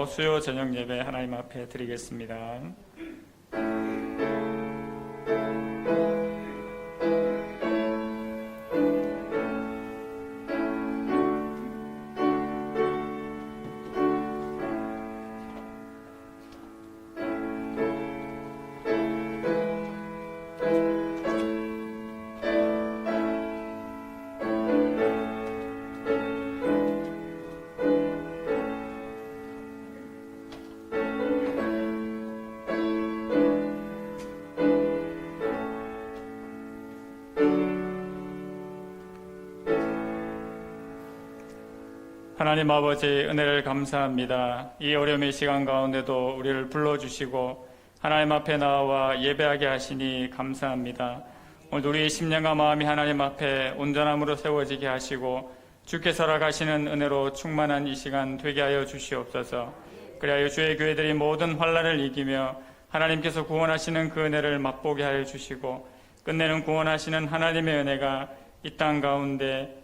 기도로 수요 저녁 예배 하나님 앞에 드리겠습니다. 하나님 아버지 은혜를 감사합니다. 이 어려움의 시간 가운데도 우리를 불러주시고 하나님 앞에 나와 예배하게 하시니 감사합니다. 오늘 우리의 심령과 마음이 하나님 앞에 온전함으로 세워지게 하시고 주께 살아가시는 은혜로 충만한 이 시간 되게 하여 주시옵소서. 그리하여 주의 교회들이 모든 환난을 이기며 하나님께서 구원하시는 그 은혜를 맛보게 하여 주시고 끝내는 구원하시는 하나님의 은혜가 이 땅 가운데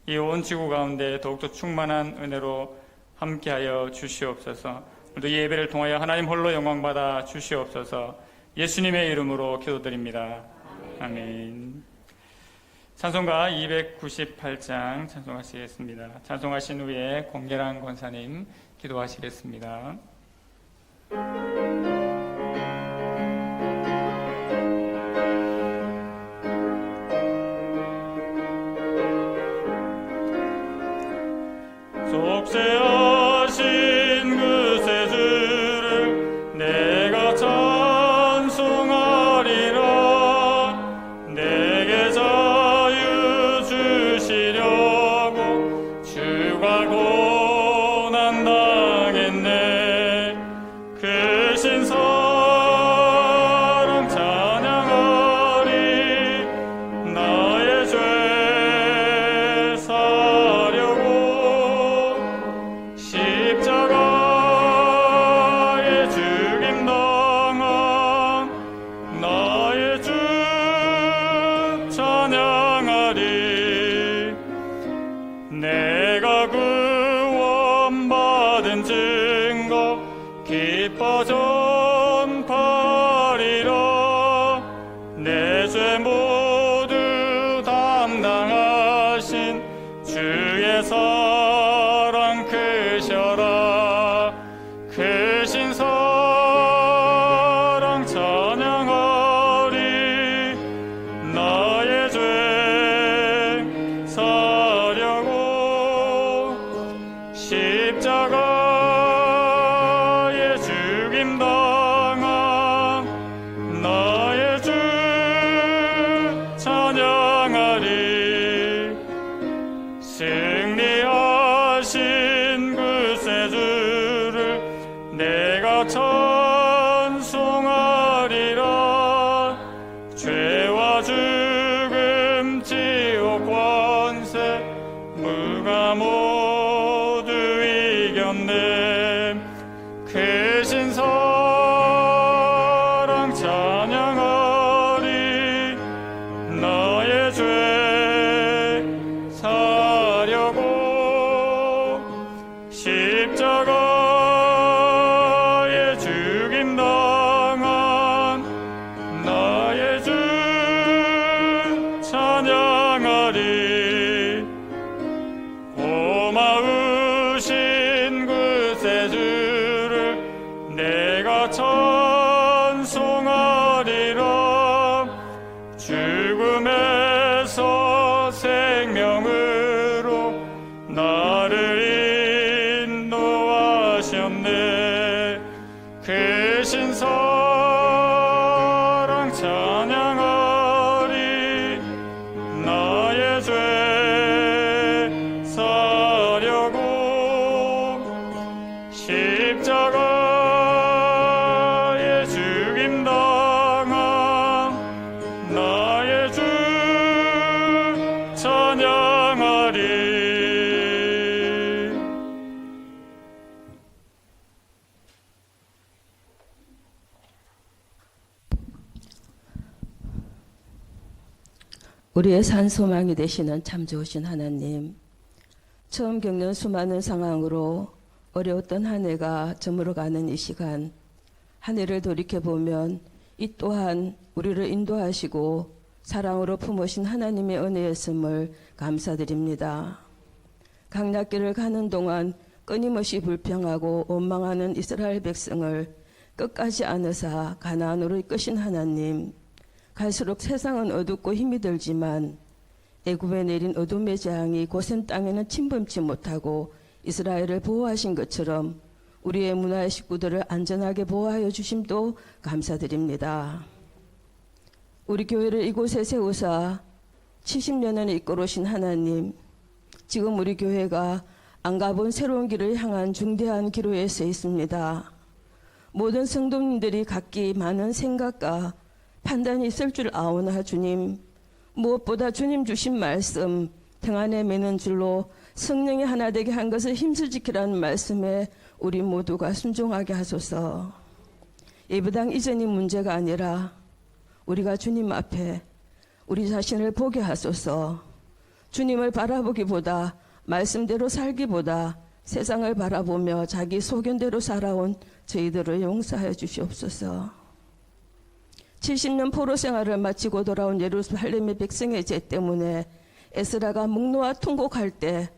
이 온 지구 가운데 더욱더 충만한 은혜로 함께하여 주시옵소서. 오늘도 이 예배를 통하여 하나님 홀로 영광받아 주시옵소서. 예수님의 이름으로 기도드립니다. 아멘. 찬송가 298장 찬송하시겠습니다. 찬송하신 후에 공계란 권사님 기도하시겠습니다. 속죄하신 그 새 주를 내가 찬송하리라. 내게 자유 주시려고 주가 고난 당했네. 그 신사랑 찬양하리. 나의 죄 십자가에 죽임 당한 나의 주 찬양하리. 내가 구원받은 증거 기뻐 전파리라. 내 죄 모두 담당하신 주의 사랑 크셔라. 크신 사랑 찬양하리. 나의 죄 사려고 십자가에 죽임 당한 나의 주 찬양하리. 승리하신 그 새 주를 내가 찬송하리라. 죄와 죽음 지옥 권세 무가 모두 이겼네. 크신 사랑 찬양하리. 나의 죄 사려고 십자가에 죽임 당한 나의 주 찬양하리. 고마우신 그 새 주를 내가 찬송하리라. 죽음에서 생명으로 나를 인도하셨네. 크신 사랑 찬양하리. 나의 죄 사려고 십자가에 죽임 당한 나의 주 찬양하리. 우리의 산소망이 되시는 참 좋으신 하나님, 처음 겪는 수많은 상황으로 어려웠던 한 해가 저물어가는 이 시간, 한 해를 돌이켜보면 이 또한 우리를 인도하시고 사랑으로 품으신 하나님의 은혜였음을 감사드립니다. 강약길을 가는 동안 끊임없이 불평하고 원망하는 이스라엘 백성을 끝까지 안으사 가나안으로 이끄신 하나님, 갈수록 세상은 어둡고 힘이 들지만 애굽에 내린 어둠의 재앙이 고센 땅에는 침범치 못하고 이스라엘을 보호하신 것처럼 우리의 문화의 식구들을 안전하게 보호하여 주심도 감사드립니다. 우리 교회를 이곳에 세우사 70년을 이끌어오신 하나님, 지금 우리 교회가 안 가본 새로운 길을 향한 중대한 기로에 서 있습니다. 모든 성도님들이 각기 많은 생각과 판단이 있을 줄 아오나 주님, 무엇보다 주님 주신 말씀 등 안에 매는 줄로 성령이 하나 되게 한 것을 힘써 지키라는 말씀에 우리 모두가 순종하게 하소서. 예배당 이전이 문제가 아니라 우리가 주님 앞에 우리 자신을 보게 하소서. 주님을 바라보기보다 말씀대로 살기보다 세상을 바라보며 자기 소견대로 살아온 저희들을 용서하여 주시옵소서. 70년 포로 생활을 마치고 돌아온 예루살렘의 백성의 죄 때문에 에스라가 묵노와 통곡할 때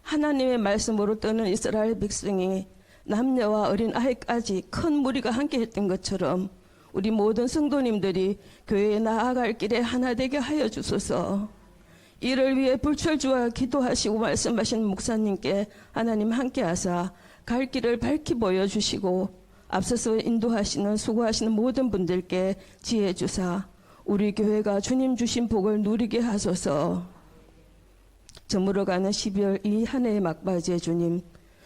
하나님의 말씀으로 떠는 이스라엘 백성이 남녀와 어린 아이까지 큰 무리가 함께했던 것처럼 우리 모든 성도님들이 교회에 나아갈 길에 하나 되게 하여 주소서. 이를 위해 불철주와 기도하시고 말씀하신 목사님께 하나님 함께하사 갈 길을 밝히 보여주시고 앞서서 인도하시는 수고하시는 모든 분들께 지혜 주사 우리 교회가 주님 주신 복을 누리게 하소서. 저물어가는 12월 이 한 해의 막바지에 주님,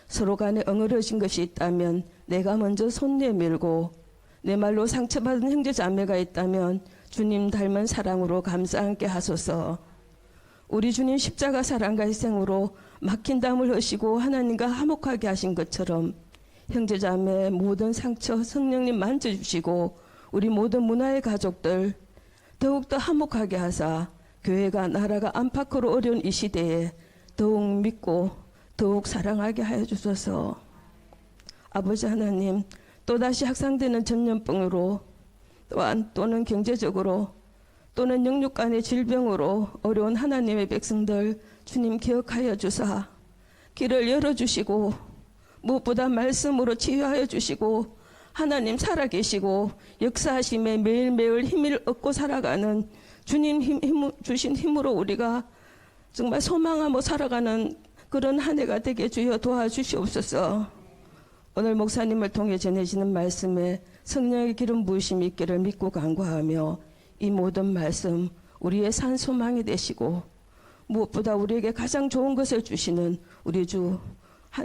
서로 간에 엉그러진 것이 있다면 내가 먼저 손 내밀고 내 말로 상처받은 형제 자매가 있다면 주님 닮은 사랑으로 감싸 안게 하소서. 우리 주님 십자가 사랑과 희생으로 막힌 담을 허시고 하나님과 화목하게 하신 것처럼 형제 자매의 모든 상처 성령님 만져주시고 우리 모든 문화의 가족들 더욱더 화목하게 하사 교회가 나라가 안팎으로 어려운 이 시대에 더욱 믿고 더욱 사랑하게 하여 주소서. 아버지 하나님, 또다시 확산되는 전염병으로 또는 경제적으로 또는 영육 간의 질병으로 어려운 하나님의 백성들 주님 기억하여 주사 길을 열어주시고 무엇보다 말씀으로 치유하여 주시고 하나님 살아계시고 역사하심에 매일매일 힘을 얻고 살아가는 주님 주신 힘으로 우리가 정말 소망하며 살아가는 그런 한 해가 되게 주여 도와주시옵소서. 오늘 목사님을 통해 전해지는 말씀에 성령의 기름 부으심이 있기를 믿고 간구하며 이 모든 말씀 우리의 산 소망이 되시고 무엇보다 우리에게 가장 좋은 것을 주시는 우리 주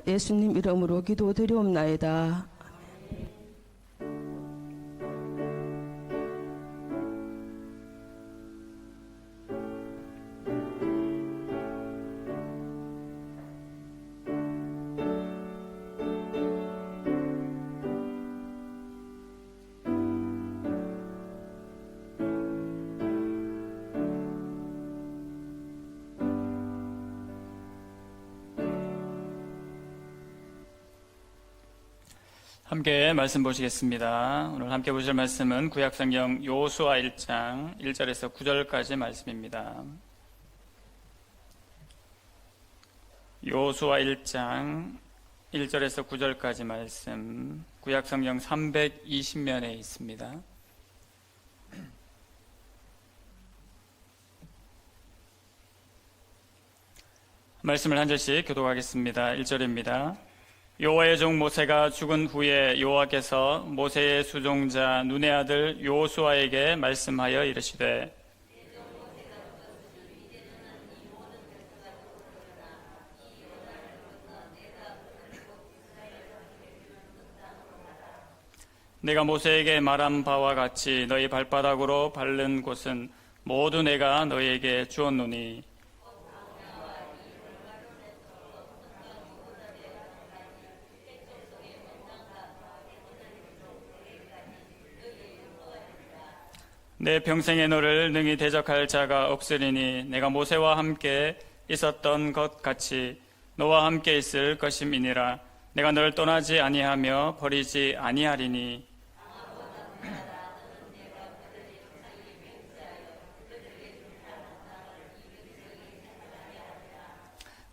예수님 이름으로 기도드리옵나이다. 함께 말씀 보시겠습니다. 오늘 함께 보실 말씀은 구약성경 여호수아 1장 1절에서 9절까지 말씀입니다. 여호수아 1장 1절에서 9절까지 말씀, 구약성경 320면에 있습니다. 말씀을 한 절씩 교독하겠습니다. 1절입니다. 여호와의 종 모세가 죽은 후에 여호와께서 모세의 수종자 눈의 아들 여호수아에게 말씀하여 이르시되 내가 모세에게 말한 바와 같이 너희 발바닥으로 밟는 곳은 모두 내가 너희에게 주었노니 내 평생에 너를 능히 대적할 자가 없으리니 내가 모세와 함께 있었던 것 같이 너와 함께 있을 것임이니라. 내가 널 떠나지 아니하며 버리지 아니하리니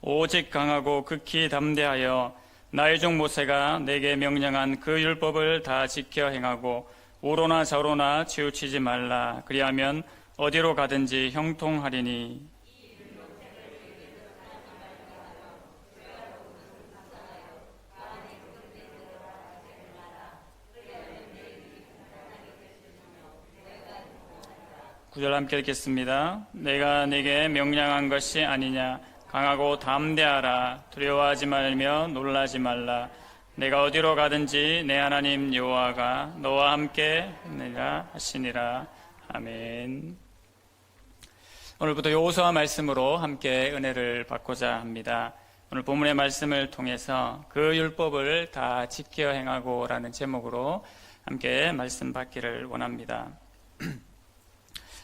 오직 강하고 극히 담대하여 나의 종 모세가 내게 명령한 그 율법을 다 지켜 행하고 우로나 좌로나 치우치지 말라. 그리하면 어디로 가든지 형통하리니. 구절 함께 읽겠습니다. 내가 네게 명령한 것이 아니냐. 강하고 담대하라. 두려워하지 말며 놀라지 말라. 내가 어디로 가든지 내 하나님 여호와가 너와 함께 내가 하시니라. 아멘. 오늘부터 여호수아 말씀으로 함께 은혜를 받고자 합니다. 오늘 본문의 말씀을 통해서 그 율법을 다 지켜 행하고 라는 제목으로 함께 말씀 받기를 원합니다.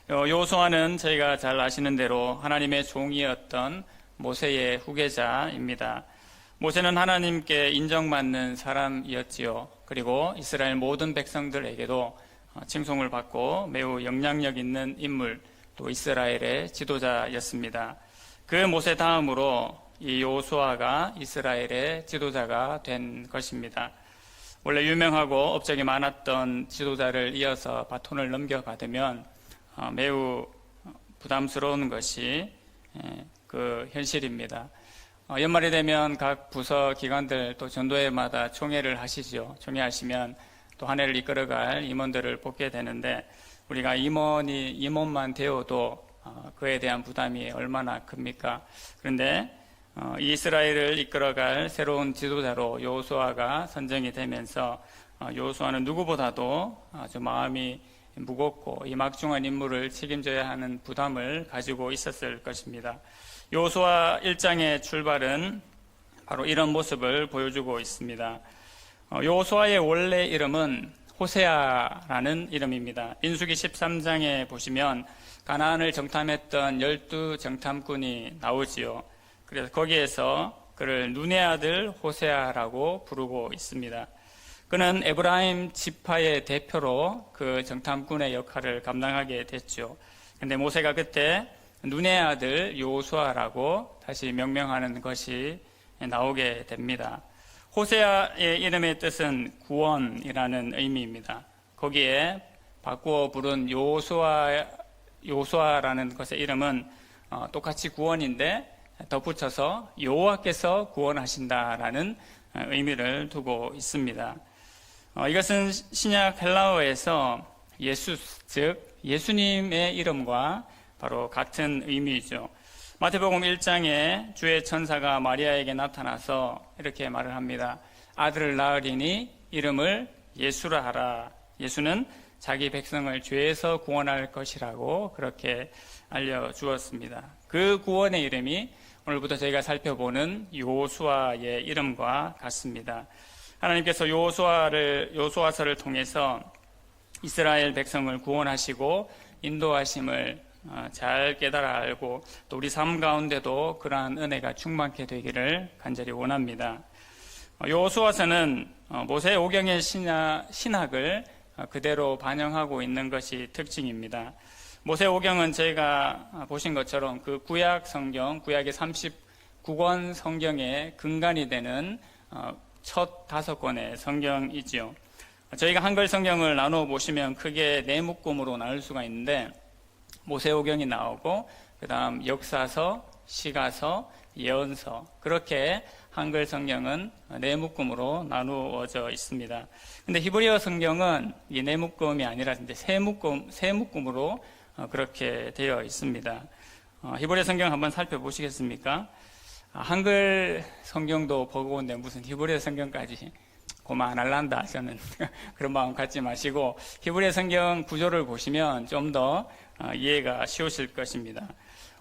여호수아는 저희가 잘 아시는 대로 하나님의 종이었던 모세의 후계자입니다. 모세는 하나님께 인정받는 사람이었지요. 그리고 이스라엘 모든 백성들에게도 칭송을 받고 매우 영향력 있는 인물, 또 이스라엘의 지도자였습니다. 그 모세 다음으로 이 여호수아가 이스라엘의 지도자가 된 것입니다. 원래 유명하고 업적이 많았던 지도자를 이어서 바톤을 넘겨받으면 매우 부담스러운 것이 그 현실입니다. 연말이 되면 각 부서 기관들 또 전도회마다 총회를 하시죠. 총회하시면 또 한 해를 이끌어갈 임원들을 뽑게 되는데 우리가 임원만 되어도 그에 대한 부담이 얼마나 큽니까? 그런데 이스라엘을 이끌어갈 새로운 지도자로 여호수아가 선정이 되면서 여호수아는 누구보다도 아주 마음이 무겁고 이 막중한 임무를 책임져야 하는 부담을 가지고 있었을 것입니다. 여호수아 1장의 출발은 바로 이런 모습을 보여주고 있습니다. 여호수아의 원래 이름은 호세아라는 이름입니다. 민수기 13장에 보시면 가나안을 정탐했던 12정탐꾼이 나오지요. 그래서 거기에서 그를 눈의 아들 호세아라고 부르고 있습니다. 그는 에브라임 지파의 대표로 그 정탐꾼의 역할을 감당하게 됐죠. 그런데 모세가 그때 눈의 아들 여호수아라고 다시 명명하는 것이 나오게 됩니다. 호세아의 이름의 뜻은 구원이라는 의미입니다. 거기에 바꾸어 부른 여호수아라는 것의 이름은 똑같이 구원인데 덧붙여서 여호와께서 구원하신다라는 의미를 두고 있습니다. 이것은 신약 헬라어에서 예수, 즉 예수님의 이름과 바로 같은 의미이죠. 마태복음 1장에 주의 천사가 마리아에게 나타나서 이렇게 말을 합니다. 아들을 낳으리니 이름을 예수라 하라. 예수는 자기 백성을 죄에서 구원할 것이라고 그렇게 알려주었습니다. 그 구원의 이름이 오늘부터 저희가 살펴보는 여호수아의 이름과 같습니다. 하나님께서 여호수아서를 통해서 이스라엘 백성을 구원하시고 인도하심을 잘 깨달아 알고 또 우리 삶 가운데도 그러한 은혜가 충만케 되기를 간절히 원합니다. 여호수아서는 모세 오경의 신학을 그대로 반영하고 있는 것이 특징입니다. 모세 오경은 저희가 보신 것처럼 그 구약 성경, 구약의 39권 성경의 근간이 되는 첫 5권의 성경이지요. 저희가 한글 성경을 나누어 보시면 크게 4묶음으로 나눌 수가 있는데 모세오경이 나오고 그 다음 역사서, 시가서, 예언서 그렇게 한글 성경은 4묶음으로 나누어져 있습니다. 근데 히브리어 성경은 이 4묶음이 아니라 이제 3묶음으로 그렇게 되어 있습니다. 히브리어 성경 한번 살펴보시겠습니까? 한글 성경도 버거운데 무슨 히브리어 성경까지 고만할란다 저는 그런 마음 갖지 마시고 히브리어 성경 구조를 보시면 좀 더 이해가 쉬우실 것입니다.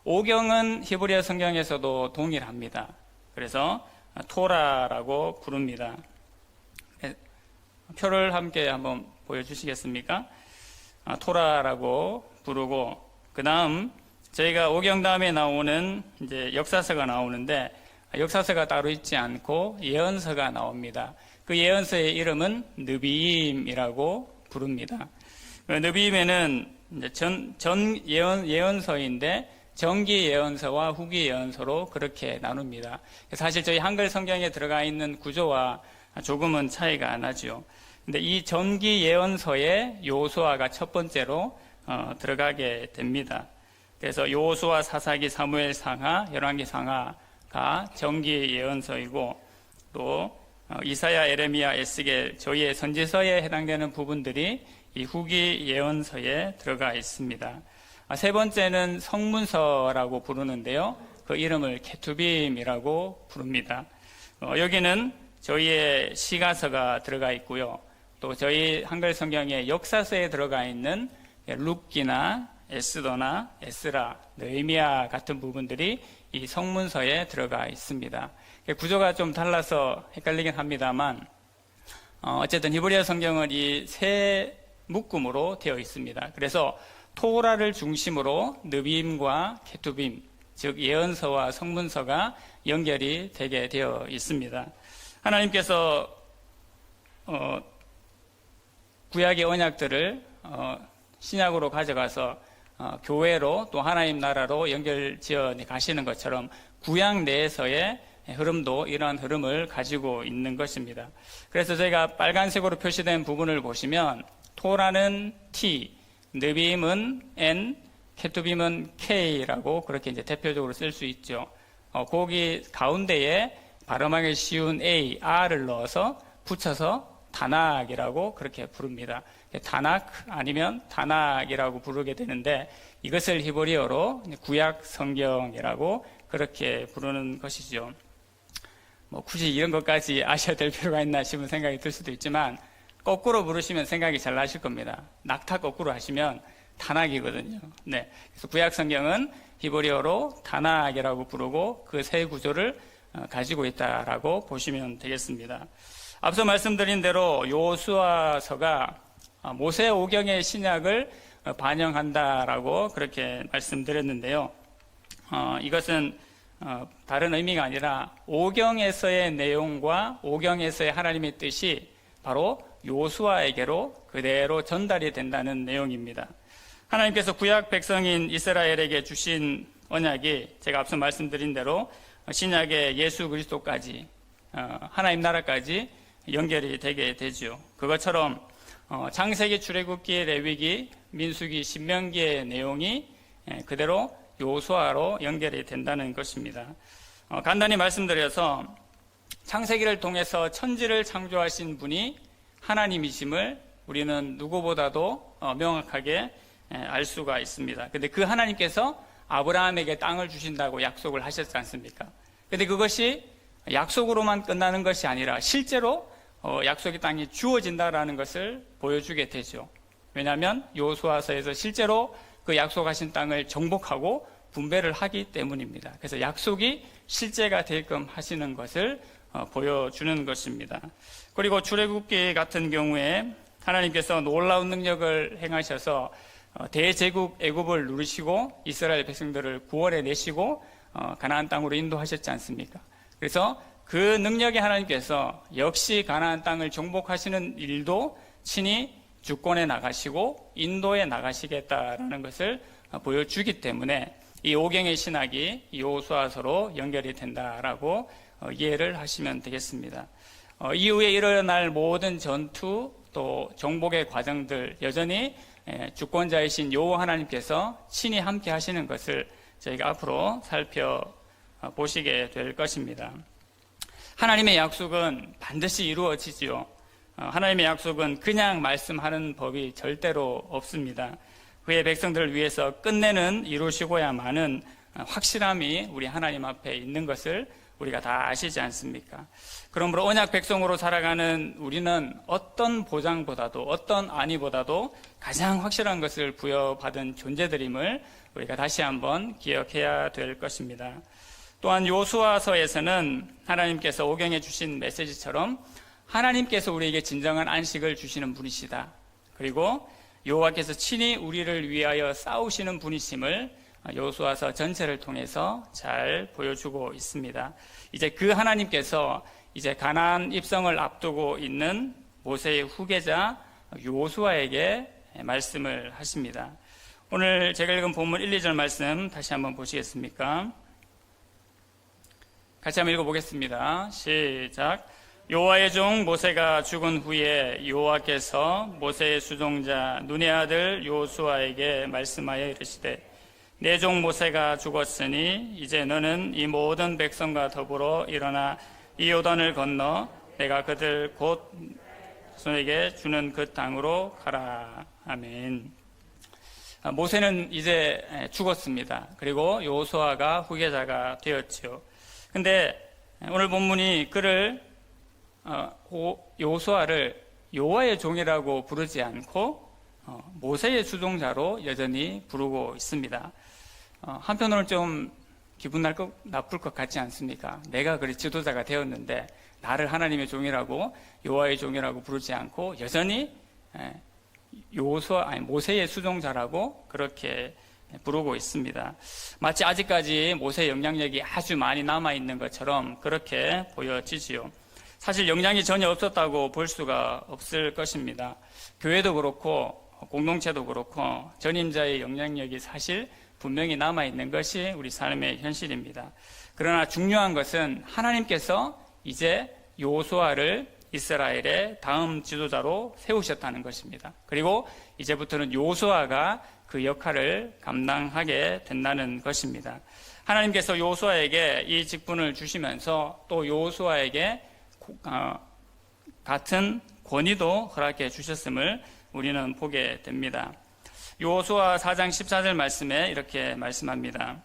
오경은 히브리어 성경에서도 동일합니다. 그래서 토라라고 부릅니다. 표를 함께 한번 보여주시겠습니까? 토라라고 부르고 그 다음 저희가 오경 다음에 나오는 이제 역사서가 나오는데 역사서가 따로 있지 않고 예언서가 나옵니다. 그 예언서의 이름은 느비임이라고 부릅니다. 느비임에는 전 예언서인데 정기 예언서와 후기 예언서로 그렇게 나눕니다. 사실 저희 한글 성경에 들어가 있는 구조와 조금은 차이가 나죠. 근데 이 전기 예언서에 여호수아가 첫 번째로 들어가게 됩니다. 그래서 여호수아, 사사기, 사무엘 상하, 열왕기 상하가 정기 예언서이고 또 이사야, 에레미야, 에스겔, 저희의 선지서에 해당되는 부분들이 이 후기 예언서에 들어가 있습니다. 세 번째는 성문서라고 부르는데요. 그 이름을 케투빔이라고 부릅니다. 여기는 저희의 시가서가 들어가 있고요. 또 저희 한글 성경의 역사서에 들어가 있는 룻기나 에스더나 에스라, 느헤미야 같은 부분들이 이 성문서에 들어가 있습니다. 구조가 좀 달라서 헷갈리긴 합니다만 어쨌든 히브리어 성경은 이 세 묶음으로 되어 있습니다. 그래서 토라를 중심으로 느빔과 케투빔, 즉 예언서와 성문서가 연결이 되게 되어 있습니다. 하나님께서 구약의 언약들을 신약으로 가져가서 교회로 또 하나님 나라로 연결지어 가시는 것처럼 구약 내에서의 흐름도 이러한 흐름을 가지고 있는 것입니다. 그래서 저희가 빨간색으로 표시된 부분을 보시면 토라는 T, 느빔은 N, 케투빔은 K라고 그렇게 이제 대표적으로 쓸 수 있죠. 거기 가운데에 발음하기 쉬운 A, R을 넣어서 붙여서 다낙이라고 그렇게 부릅니다. 다낙 아니면 다낙이라고 부르게 되는데 이것을 히브리어로 구약 성경이라고 그렇게 부르는 것이죠. 굳이 이런 것까지 아셔야 될 필요가 있나 싶은 생각이 들 수도 있지만 거꾸로 부르시면 생각이 잘 나실 겁니다. 낙타 거꾸로 하시면 다낙이거든요. 네. 그래서 구약 성경은 히브리어로 다낙이라고 부르고 그 세 구조를 가지고 있다라고 보시면 되겠습니다. 앞서 말씀드린 대로 여호수아서가 모세 오경의 신약을 반영한다라고 그렇게 말씀드렸는데요. 이것은 다른 의미가 아니라 오경에서의 내용과 오경에서의 하나님의 뜻이 바로 여호수아에게로 그대로 전달이 된다는 내용입니다. 하나님께서 구약 백성인 이스라엘에게 주신 언약이 제가 앞서 말씀드린 대로 신약의 예수 그리스도까지 하나님 나라까지 연결이 되게 되죠. 그것처럼 창세기, 출애굽기, 레위기, 민수기, 신명기의 내용이 그대로 여호수아로 연결이 된다는 것입니다. 간단히 말씀드려서 창세기를 통해서 천지를 창조하신 분이 하나님이심을 우리는 누구보다도 명확하게 알 수가 있습니다. 근데 그 하나님께서 아브라함에게 땅을 주신다고 약속을 하셨지 않습니까? 근데 그것이 약속으로만 끝나는 것이 아니라 실제로 약속의 땅이 주어진다라는 것을 보여주게 되죠. 왜냐하면 여호수아서에서 실제로 그 약속하신 땅을 정복하고 분배를 하기 때문입니다. 그래서 약속이 실제가 되게끔 하시는 것을 보여주는 것입니다. 그리고 출애굽기 같은 경우에 하나님께서 놀라운 능력을 행하셔서 대제국 애굽을 누르시고 이스라엘 백성들을 구원해 내시고 가나안 땅으로 인도하셨지 않습니까? 그래서 그 능력의 하나님께서 역시 가나안 땅을 정복하시는 일도 친히 주권에 나가시고 인도에 나가시겠다라는 것을 보여주기 때문에 이 오경의 신학이 여호수아서로 연결이 된다라고 이해를 하시면 되겠습니다. 이후에 일어날 모든 전투 또 정복의 과정들 여전히 주권자이신 여호와 하나님께서 친히 함께 하시는 것을 저희가 앞으로 살펴보시게 될 것입니다. 하나님의 약속은 반드시 이루어지지요. 하나님의 약속은 그냥 말씀하는 법이 절대로 없습니다. 그의 백성들을 위해서 끝내는 이루시고야만은 확실함이 우리 하나님 앞에 있는 것을 우리가 다 아시지 않습니까? 그러므로 언약 백성으로 살아가는 우리는 어떤 보장보다도 어떤 안위보다도 가장 확실한 것을 부여받은 존재들임을 우리가 다시 한번 기억해야 될 것입니다. 또한 여호수아서에서는 하나님께서 오경해 주신 메시지처럼 하나님께서 우리에게 진정한 안식을 주시는 분이시다. 그리고 여호와께서 친히 우리를 위하여 싸우시는 분이심을 여호수아서 전체를 통해서 잘 보여주고 있습니다. 이제 그 하나님께서 이제 가나안 입성을 앞두고 있는 모세의 후계자 여호수아에게 말씀을 하십니다. 오늘 제가 읽은 본문 1, 2절 말씀 다시 한번 보시겠습니까? 같이 한번 읽어보겠습니다. 시작. 여호와의 종 모세가 죽은 후에 여호와께서 모세의 수종자 눈의 아들 여호수아에게 말씀하여 이르시되 내 종 모세가 죽었으니 이제 너는 이 모든 백성과 더불어 일어나 이 요단을 건너 내가 그들 곧 손에게 주는 그 땅으로 가라. 아멘. 모세는 이제 죽었습니다. 그리고 여호수아가 후계자가 되었지요. 근데 오늘 본문이 그를 여호수아를 여호와의 종이라고 부르지 않고 모세의 수종자로 여전히 부르고 있습니다. 한편으로는 좀 기분 나쁠 것 같지 않습니까? 내가 그리 지도자가 되었는데 나를 하나님의 종이라고 여호와의 종이라고 부르지 않고 여전히 모세의 수종자라고 그렇게 부르고 있습니다. 마치 아직까지 모세의 영향력이 아주 많이 남아있는 것처럼 그렇게 보여지지요. 사실 영향이 전혀 없었다고 볼 수가 없을 것입니다. 교회도 그렇고 공동체도 그렇고 전임자의 영향력이 사실 분명히 남아있는 것이 우리 삶의 현실입니다. 그러나 중요한 것은 하나님께서 이제 여호수아를 이스라엘의 다음 지도자로 세우셨다는 것입니다. 그리고 이제부터는 여호수아가 그 역할을 감당하게 된다는 것입니다. 하나님께서 여호수아에게 이 직분을 주시면서 또 여호수아에게 같은 권위도 허락해 주셨음을 우리는 보게 됩니다. 여호수아 4장 14절 말씀에 이렇게 말씀합니다.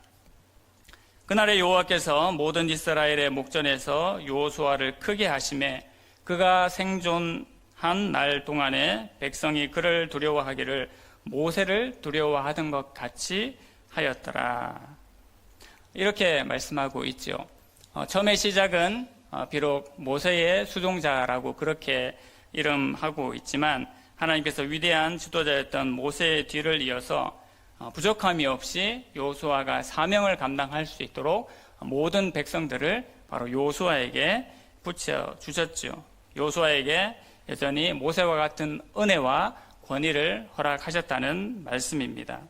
그날에 여호와께서 모든 이스라엘의 목전에서 여호수아를 크게 하심에 그가 생존한 날 동안에 백성이 그를 두려워하기를 모세를 두려워하던 것 같이 하였더라. 이렇게 말씀하고 있죠. 처음의 시작은 비록 모세의 수종자라고 그렇게 이름하고 있지만 하나님께서 위대한 지도자였던 모세의 뒤를 이어서 부족함이 없이 여호수아가 사명을 감당할 수 있도록 모든 백성들을 바로 여호수아에게 붙여주셨죠. 여호수아에게 여전히 모세와 같은 은혜와 권위를 허락하셨다는 말씀입니다.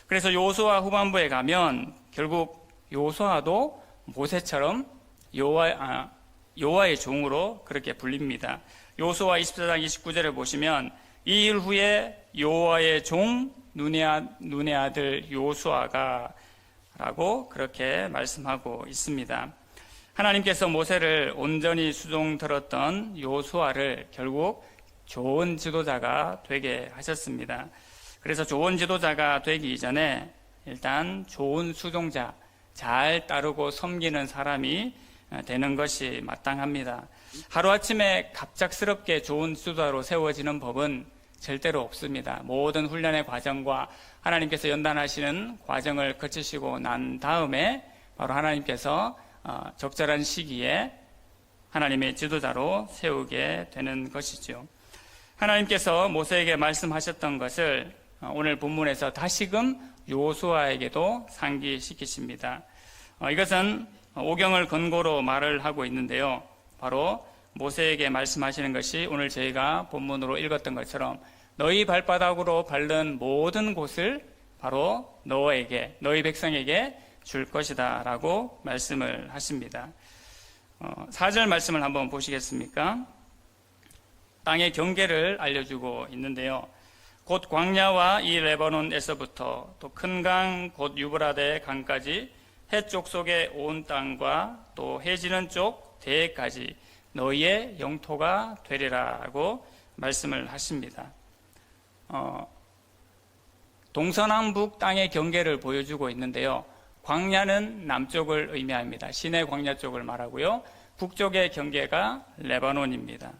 그래서 여호수아 후반부에 가면 결국 여호수아도 모세처럼 여호와의 종으로 그렇게 불립니다. 여호수아 24장 29절을 보시면 이 일 후에 여호와의 종 눈의 아들 여호수아가 라고 그렇게 말씀하고 있습니다. 하나님께서 모세를 온전히 수종 들었던 여호수아를 결국 좋은 지도자가 되게 하셨습니다. 그래서 좋은 지도자가 되기 이전에 일단 좋은 수종자, 잘 따르고 섬기는 사람이 되는 것이 마땅합니다. 하루아침에 갑작스럽게 좋은 지도자로 세워지는 법은 절대로 없습니다. 모든 훈련의 과정과 하나님께서 연단하시는 과정을 거치시고 난 다음에 바로 하나님께서 적절한 시기에 하나님의 지도자로 세우게 되는 것이죠. 하나님께서 모세에게 말씀하셨던 것을 오늘 본문에서 다시금 여호수아에게도 상기시키십니다. 이것은 오경을 근거로 말을 하고 있는데요. 바로 모세에게 말씀하시는 것이 오늘 저희가 본문으로 읽었던 것처럼 너희 발바닥으로 밟는 모든 곳을 바로 너희 백성에게 줄 것이다 라고 말씀을 하십니다. 4절 말씀을 한번 보시겠습니까? 땅의 경계를 알려주고 있는데요. 곧 광야와 이 레바논에서부터 또 큰 강 곧 유브라데 강까지 해쪽 속의 온 땅과 또 해지는 쪽 대해까지 너희의 영토가 되리라고 말씀을 하십니다. 동서남북 땅의 경계를 보여주고 있는데요. 광야는 남쪽을 의미합니다. 시내 광야 쪽을 말하고요. 북쪽의 경계가 레바논입니다.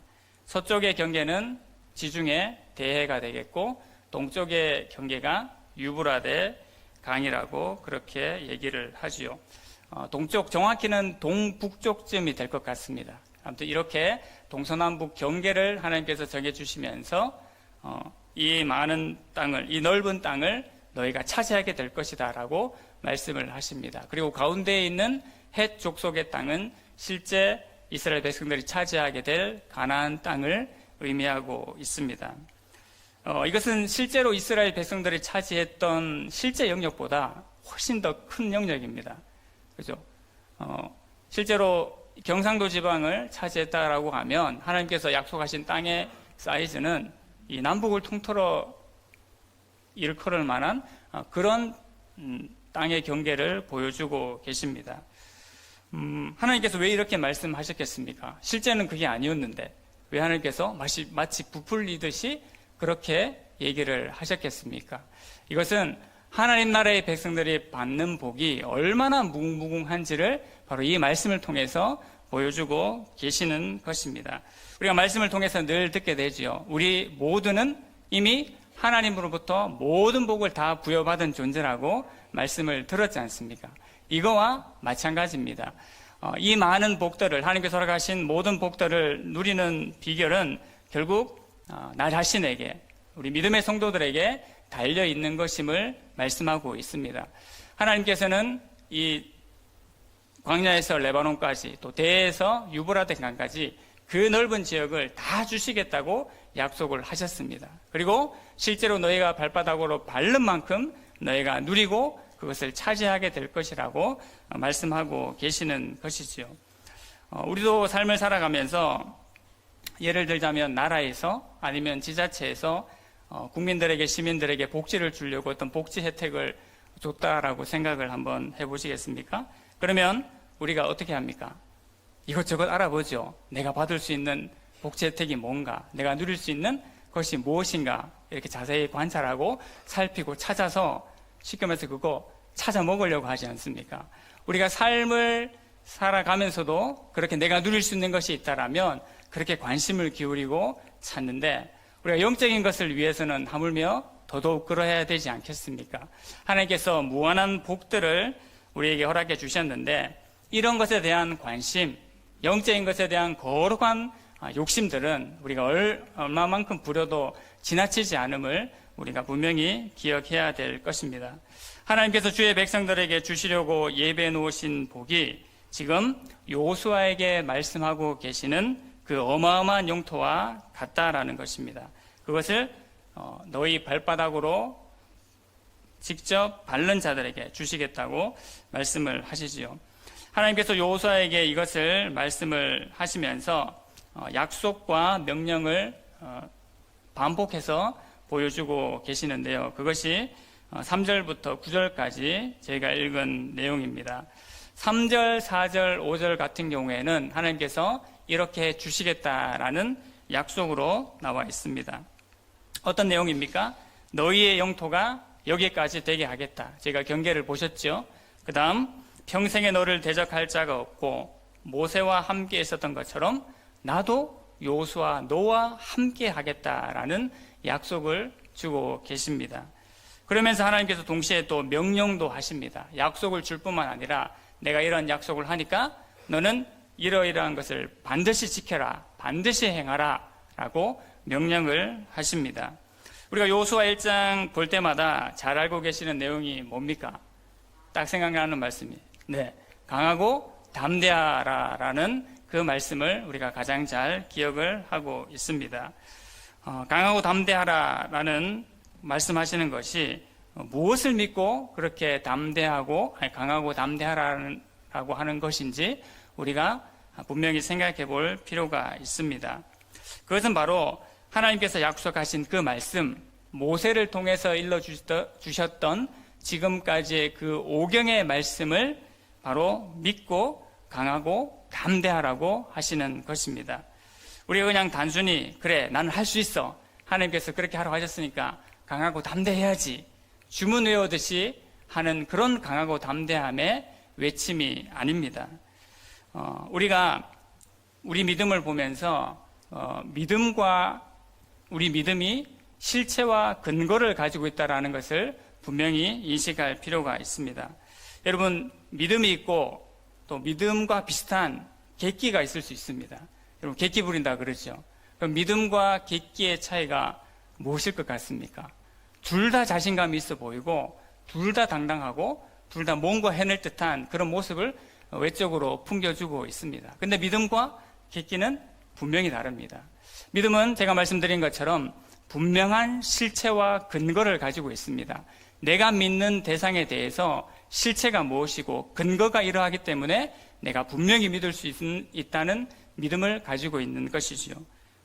서쪽의 경계는 지중해 대해가 되겠고 동쪽의 경계가 유브라데 강이라고 그렇게 얘기를 하지요. 동쪽 정확히는 동북쪽쯤이 될 것 같습니다. 아무튼 이렇게 동서남북 경계를 하나님께서 정해주시면서 이 많은 땅을, 이 넓은 땅을 너희가 차지하게 될 것이다 라고 말씀을 하십니다. 그리고 가운데에 있는 헷 족속의 땅은 실제 이스라엘 백성들이 차지하게 될 가나안 땅을 의미하고 있습니다. 이것은 실제로 이스라엘 백성들이 차지했던 실제 영역보다 훨씬 더 큰 영역입니다. 그죠? 실제로 경상도 지방을 차지했다라고 하면 하나님께서 약속하신 땅의 사이즈는 이 남북을 통틀어 일컬을 만한 그런 땅의 경계를 보여주고 계십니다. 하나님께서 왜 이렇게 말씀하셨겠습니까? 실제는 그게 아니었는데 왜 하나님께서 마치 부풀리듯이 그렇게 얘기를 하셨겠습니까? 이것은 하나님 나라의 백성들이 받는 복이 얼마나 무궁무궁한지를 바로 이 말씀을 통해서 보여주고 계시는 것입니다. 우리가 말씀을 통해서 늘 듣게 되지요. 우리 모두는 이미 하나님으로부터 모든 복을 다 부여받은 존재라고 말씀을 들었지 않습니까? 이거와 마찬가지입니다. 이 많은 복들을, 하나님께서 허락하신 모든 복들을 누리는 비결은 결국 나 자신에게, 우리 믿음의 성도들에게 달려있는 것임을 말씀하고 있습니다. 하나님께서는 이 광야에서 레바논까지, 또 대에서 유브라데 강까지 그 넓은 지역을 다 주시겠다고 약속을 하셨습니다. 그리고 실제로 너희가 발바닥으로 밟는 만큼 너희가 누리고 그것을 차지하게 될 것이라고 말씀하고 계시는 것이지요. 우리도 삶을 살아가면서 예를 들자면 나라에서 아니면 지자체에서 국민들에게, 시민들에게 복지를 주려고 어떤 복지 혜택을 줬다라고 생각을 한번 해보시겠습니까? 그러면 우리가 어떻게 합니까? 이것저것 알아보죠. 내가 받을 수 있는 복지 혜택이 뭔가, 내가 누릴 수 있는 것이 무엇인가, 이렇게 자세히 관찰하고 살피고 찾아서 쉽게 말해서 그거 찾아 먹으려고 하지 않습니까? 우리가 삶을 살아가면서도 그렇게 내가 누릴 수 있는 것이 있다라면 그렇게 관심을 기울이고 찾는데, 우리가 영적인 것을 위해서는 하물며 더더욱 그러해야 되지 않겠습니까? 하나님께서 무한한 복들을 우리에게 허락해 주셨는데, 이런 것에 대한 관심, 영적인 것에 대한 거룩한 욕심들은 우리가 얼마만큼 부려도 지나치지 않음을 우리가 분명히 기억해야 될 것입니다. 하나님께서 주의 백성들에게 주시려고 예배해 놓으신 복이 지금 여호수아에게 말씀하고 계시는 그 어마어마한 영토와 같다라는 것입니다. 그것을 너희 발바닥으로 직접 밟는 자들에게 주시겠다고 말씀을 하시지요. 하나님께서 여호수아에게 이것을 말씀을 하시면서 약속과 명령을 반복해서 보여주고 계시는데요. 그것이 3절부터 9절까지 저희가 읽은 내용입니다. 3절, 4절, 5절 같은 경우에는 하나님께서 이렇게 주시겠다라는 약속으로 나와 있습니다. 어떤 내용입니까? 너희의 영토가 여기까지 되게 하겠다. 제가 경계를 보셨죠? 그 다음 평생에 너를 대적할 자가 없고 모세와 함께 있었던 것처럼 나도 여호수아 너와 함께 하겠다라는 약속을 주고 계십니다. 그러면서 하나님께서 동시에 또 명령도 하십니다. 약속을 줄 뿐만 아니라 내가 이런 약속을 하니까 너는 이러이러한 것을 반드시 지켜라, 반드시 행하라 라고 명령을 하십니다. 우리가 여호수아 1장 볼 때마다 잘 알고 계시는 내용이 뭡니까? 딱 생각나는 말씀이 강하고 담대하라라는 그 말씀을 우리가 가장 잘 기억을 하고 있습니다. 강하고 담대하라라는 말씀하시는 것이 무엇을 믿고 그렇게 강하고 담대하라고 하는 것인지 우리가 분명히 생각해 볼 필요가 있습니다. 그것은 바로 하나님께서 약속하신 그 말씀, 모세를 통해서 일러주셨던 지금까지의 그 오경의 말씀을 바로 믿고 강하고 담대하라고 하시는 것입니다. 우리가 그냥 단순히 그래 나는 할 수 있어, 하나님께서 그렇게 하라고 하셨으니까 강하고 담대해야지, 주문 외우듯이 하는 그런 강하고 담대함의 외침이 아닙니다. 우리가 우리 믿음을 보면서 우리 믿음이 실체와 근거를 가지고 있다는 것을 분명히 인식할 필요가 있습니다. 여러분, 믿음이 있고 또 믿음과 비슷한 객기가 있을 수 있습니다. 여러분, 객기 부린다 그러죠. 그럼 믿음과 객기의 차이가 무엇일 것 같습니까? 둘 다 자신감이 있어 보이고 둘 다 당당하고 둘 다 뭔가 해낼 듯한 그런 모습을 외적으로 풍겨주고 있습니다. 근데 믿음과 객기는 분명히 다릅니다. 믿음은 제가 말씀드린 것처럼 분명한 실체와 근거를 가지고 있습니다. 내가 믿는 대상에 대해서 실체가 무엇이고 근거가 이러하기 때문에 내가 분명히 믿을 수 있다는 믿음을 가지고 있는 것이지요.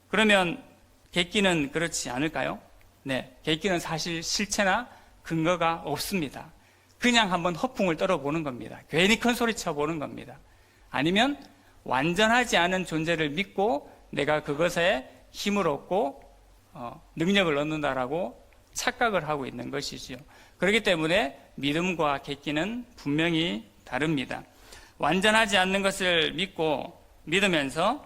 그러면 객기는 그렇지 않을까요? 네, 객기는 사실 실체나 근거가 없습니다. 그냥 한번 허풍을 떨어보는 겁니다. 괜히 큰 소리 쳐보는 겁니다. 아니면 완전하지 않은 존재를 믿고 내가 그것에 힘을 얻고 능력을 얻는다라고 착각을 하고 있는 것이지요. 그렇기 때문에 믿음과 객기는 분명히 다릅니다. 완전하지 않는 것을 믿으면서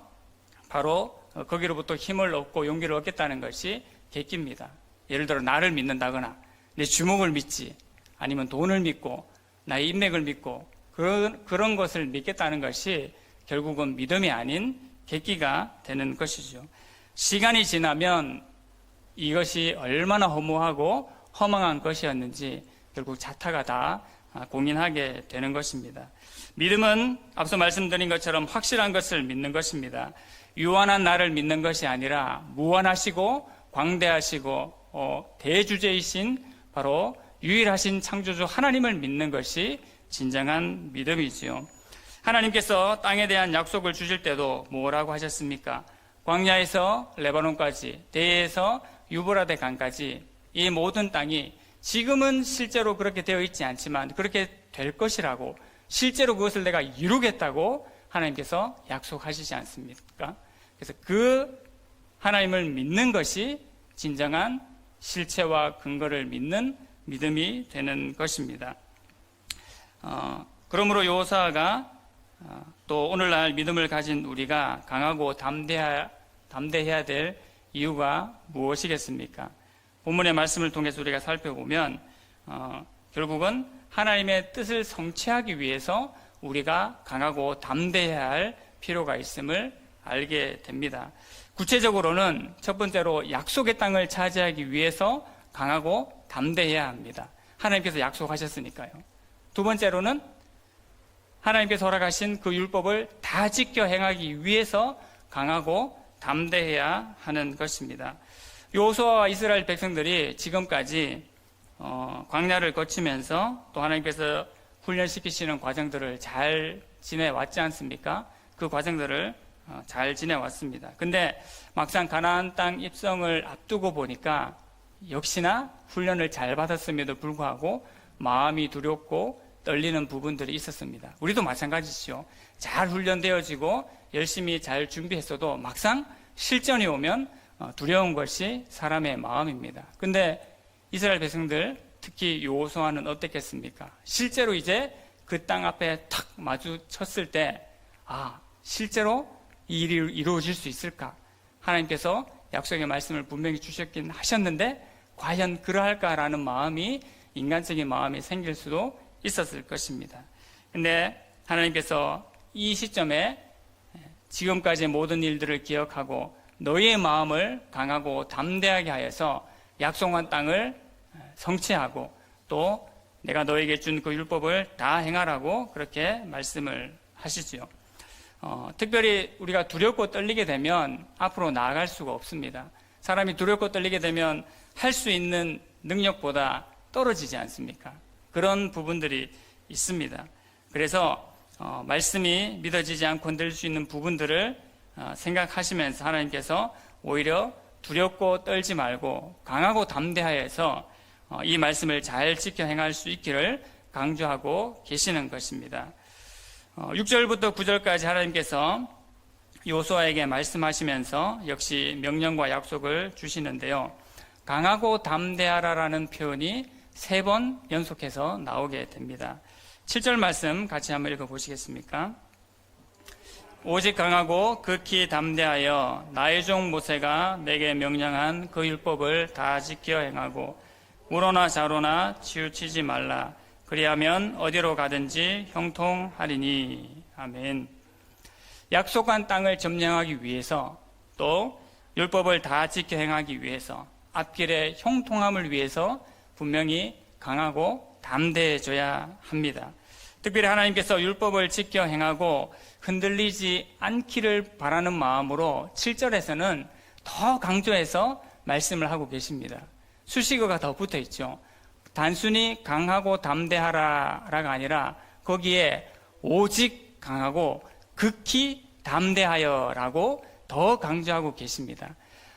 바로 거기로부터 힘을 얻고 용기를 얻겠다는 것이 객기입니다. 예를 들어 나를 믿는다거나 내 주먹을 믿지, 아니면 돈을 믿고 나의 인맥을 믿고 그런 것을 믿겠다는 것이 결국은 믿음이 아닌 객기가 되는 것이죠. 시간이 지나면 이것이 얼마나 허무하고 허망한 것이었는지 결국 자타가 다 공인하게 되는 것입니다. 믿음은 앞서 말씀드린 것처럼 확실한 것을 믿는 것입니다. 유한한 나를 믿는 것이 아니라 무한하시고 광대하시고 대주제이신 바로 유일하신 창조주 하나님을 믿는 것이 진정한 믿음이지요. 하나님께서 땅에 대한 약속을 주실 때도 뭐라고 하셨습니까? 광야에서 레바논까지, 대해에서 유브라데 강까지 이 모든 땅이 지금은 실제로 그렇게 되어 있지 않지만 그렇게 될 것이라고, 실제로 그것을 내가 이루겠다고 하나님께서 약속하시지 않습니까? 그래서 그 하나님을 믿는 것이 진정한 실체와 근거를 믿는 믿음이 되는 것입니다. 그러므로 여호수아가 또 오늘날 믿음을 가진 우리가 강하고 담대해야 될 이유가 무엇이겠습니까? 본문의 말씀을 통해서 우리가 살펴보면 결국은 하나님의 뜻을 성취하기 위해서 우리가 강하고 담대해야 할 필요가 있음을 알게 됩니다. 구체적으로는 첫 번째로 약속의 땅을 차지하기 위해서 강하고 담대해야 합니다. 하나님께서 약속하셨으니까요. 두 번째로는 하나님께서 허락하신 그 율법을 다 지켜 행하기 위해서 강하고 담대해야 하는 것입니다. 여호수아와 이스라엘 백성들이 지금까지 광야를 거치면서 또 하나님께서 훈련시키시는 과정들을 잘 지내왔지 않습니까? 그 과정들을 잘 지내왔습니다. 근데 막상 가나안 땅 입성을 앞두고 보니까 역시나 훈련을 잘 받았음에도 불구하고 마음이 두렵고 떨리는 부분들이 있었습니다. 우리도 마찬가지죠. 잘 훈련되어지고 열심히 잘 준비했어도 막상 실전이 오면 두려운 것이 사람의 마음입니다. 근데 이스라엘 백성들, 특히 여호수아는 어땠겠습니까? 실제로 이제 그 땅 앞에 탁 마주쳤을 때 실제로 이 일이 이루어질 수 있을까? 하나님께서 약속의 말씀을 분명히 주셨긴 하셨는데 과연 그러할까라는 마음이, 인간적인 마음이 생길 수도 있었을 것입니다. 근데 하나님께서 이 시점에 지금까지의 모든 일들을 기억하고 너희의 마음을 강하고 담대하게 하여서 약속한 땅을 성취하고 또 내가 너에게 준 그 율법을 다 행하라고 그렇게 말씀을 하시지요. 특별히 우리가 두렵고 떨리게 되면 앞으로 나아갈 수가 없습니다. 사람이 두렵고 떨리게 되면 할 수 있는 능력보다 떨어지지 않습니까? 그런 부분들이 있습니다. 그래서 말씀이 믿어지지 않고 흔들릴 수 있는 부분들을 생각하시면서 하나님께서 오히려 두렵고 떨지 말고 강하고 담대하여서 이 말씀을 잘 지켜 행할 수 있기를 강조하고 계시는 것입니다. 6절부터 9절까지 하나님께서 여호수아에게 말씀하시면서 역시 명령과 약속을 주시는데요. 강하고 담대하라라는 표현이 3번 연속해서 나오게 됩니다. 7절 말씀 같이 한번 읽어보시겠습니까? 오직 강하고 극히 담대하여 나의 종 모세가 내게 명령한 그 율법을 다 지켜 행하고 우로나 좌로나 치우치지 말라. 그리하면 어디로 가든지 형통하리니. 아멘. 약속한 땅을 점령하기 위해서 또 율법을 다 지켜 행하기 위해서 앞길의 형통함을 위해서 분명히 강하고 담대해져야 합니다. 특별히 하나님께서 율법을 지켜 행하고 흔들리지 않기를 바라는 마음으로 7절에서는 더 강조해서 말씀을 하고 계십니다. 수식어가 더 붙어 있죠. 단순히 강하고 담대하라가 아니라 거기에 오직 강하고 극히 담대하여라고 더 강조하고 계십니다.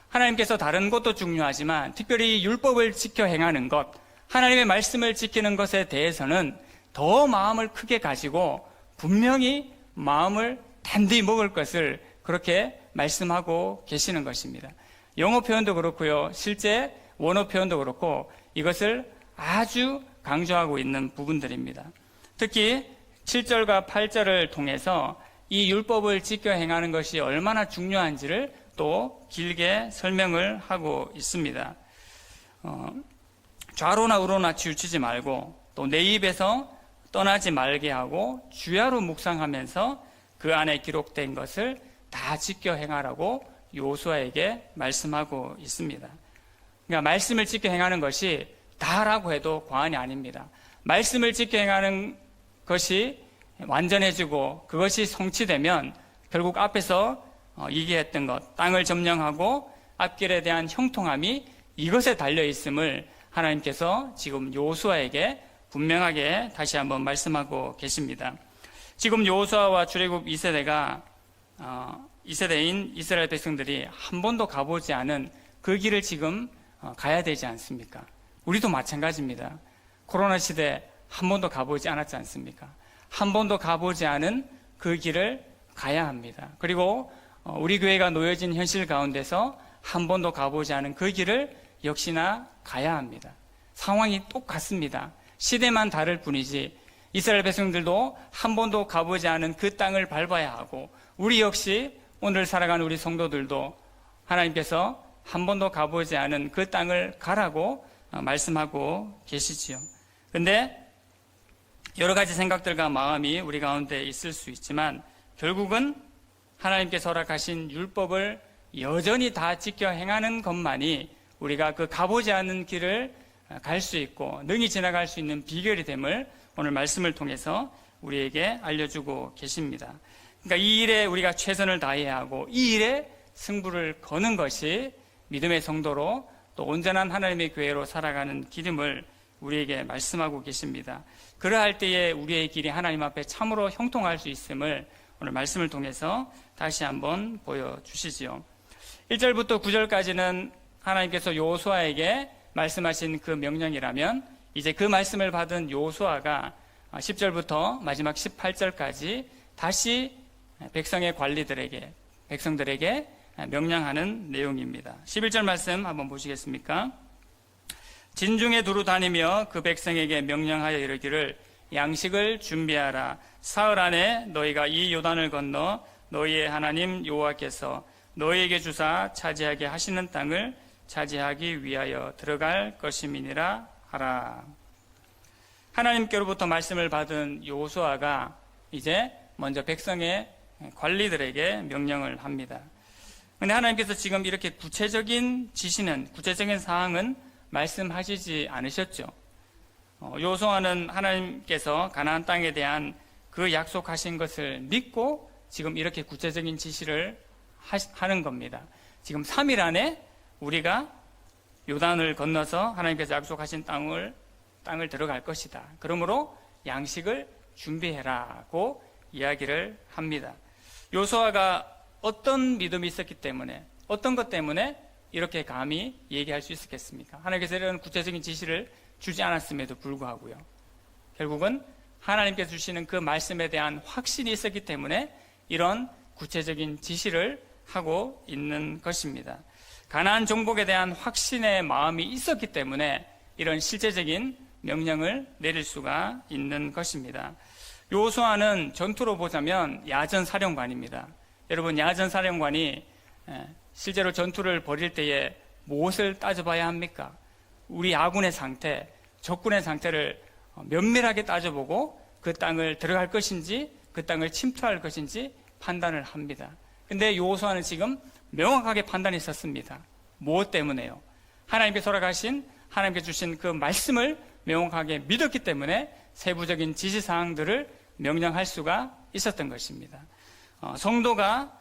하나님께서 다른 것도 중요하지만 특별히 율법을 지켜 행하는 것, 하나님의 말씀을 지키는 것에 대해서는 더 마음을 크게 가지고 분명히 마음을 단디 먹을 것을 그렇게 말씀하고 계시는 것입니다. 영어 표현도 그렇고요. 실제 원어 표현도 그렇고 이것을 아주 강조하고 있는 부분들입니다. 특히 7절과 8절을 통해서 이 율법을 지켜 행하는 것이 얼마나 중요한지를 또 길게 설명을 하고 있습니다. 좌로나 우로나 치우치지 말고 또 내 입에서 떠나지 말게 하고 주야로 묵상하면서 그 안에 기록된 것을 다 지켜 행하라고 요수아에게 말씀하고 있습니다. 그러니까 말씀을 지켜 행하는 것이 다라고 해도 과언이 아닙니다. 말씀을 지켜 행하는 것이 완전해지고 그것이 성취되면 결국 앞에서 얘기했던 것, 땅을 점령하고 앞길에 대한 형통함이 이것에 달려 있음을 하나님께서 지금 요수아에게 분명하게 다시 한번 말씀하고 계십니다. 지금 요수아와 출애굽 2세대가 2세대인 이스라엘 백성들이 한 번도 가보지 않은 그 길을 지금 가야 되지 않습니까? 우리도 마찬가지입니다. 코로나 시대 한 번도 가보지 않았지 않습니까? 한 번도 가보지 않은 그 길을 가야 합니다. 그리고 우리 교회가 놓여진 현실 가운데서 한 번도 가보지 않은 그 길을 역시나 가야 합니다. 상황이 똑같습니다. 시대만 다를 뿐이지 이스라엘 백성들도 한 번도 가보지 않은 그 땅을 밟아야 하고 우리 역시 오늘 살아가는 우리 성도들도 하나님께서 한 번도 가보지 않은 그 땅을 가라고 말씀하고 계시지요. 근데 여러 가지 생각들과 마음이 우리 가운데 있을 수 있지만 결국은 하나님께서 허락하신 율법을 여전히 다 지켜 행하는 것만이 우리가 그 가보지 않은 길을 갈 수 있고 능히 지나갈 수 있는 비결이 됨을 오늘 말씀을 통해서 우리에게 알려주고 계십니다. 그러니까 이 일에 우리가 최선을 다해야 하고 이 일에 승부를 거는 것이 믿음의 성도로 또 온전한 하나님의 교회로 살아가는 길임을 우리에게 말씀하고 계십니다. 그러할 때에 우리의 길이 하나님 앞에 참으로 형통할 수 있음을 오늘 말씀을 통해서 다시 한번 보여주시지요. 1절부터 9절까지는 하나님께서 요수아에게 말씀하신 그 명령이라면 이제 그 말씀을 받은 요수아가 10절부터 마지막 18절까지 다시 백성의 관리들에게 백성들에게 명령하는 내용입니다. 11절 말씀 한번 보시겠습니까? 진중에 두루 다니며 그 백성에게 명령하여 이르기를 양식을 준비하라. 사흘 안에 너희가 이 요단을 건너 너희의 하나님 여호와께서 너희에게 주사 차지하게 하시는 땅을 차지하기 위하여 들어갈 것임이니라 하라. 하나님께로부터 말씀을 받은 요수아가 이제 먼저 백성의 관리들에게 명령을 합니다. 그런데 하나님께서 지금 이렇게 구체적인 지시는, 구체적인 사항은 말씀하시지 않으셨죠. 요수아는 하나님께서 가나안 땅에 대한 그 약속하신 것을 믿고 지금 이렇게 구체적인 지시를 하는 겁니다. 지금 3일 안에 우리가 요단을 건너서 하나님께서 약속하신 땅을 들어갈 것이다. 그러므로 양식을 준비해라고 이야기를 합니다. 요수아가 어떤 믿음이 있었기 때문에, 어떤 것 때문에 이렇게 감히 얘기할 수 있었겠습니까? 하나님께서 이런 구체적인 지시를 주지 않았음에도 불구하고요. 결국은 하나님께서 주시는 그 말씀에 대한 확신이 있었기 때문에 이런 구체적인 지시를 하고 있는 것입니다. 가나안 정복에 대한 확신의 마음이 있었기 때문에 이런 실제적인 명령을 내릴 수가 있는 것입니다. 요수아는 전투로 보자면 야전 사령관입니다. 여러분, 야전 사령관이 실제로 전투를 벌일 때에 무엇을 따져봐야 합니까? 우리 아군의 상태, 적군의 상태를 면밀하게 따져보고 그 땅을 들어갈 것인지 그 땅을 침투할 것인지 판단을 합니다. 근데 요수아는 지금 명확하게 판단했었습니다. 무엇 때문에요? 하나님께서 허락하신, 하나님께 주신 그 말씀을 명확하게 믿었기 때문에 세부적인 지시사항들을 명령할 수가 있었던 것입니다. 성도가,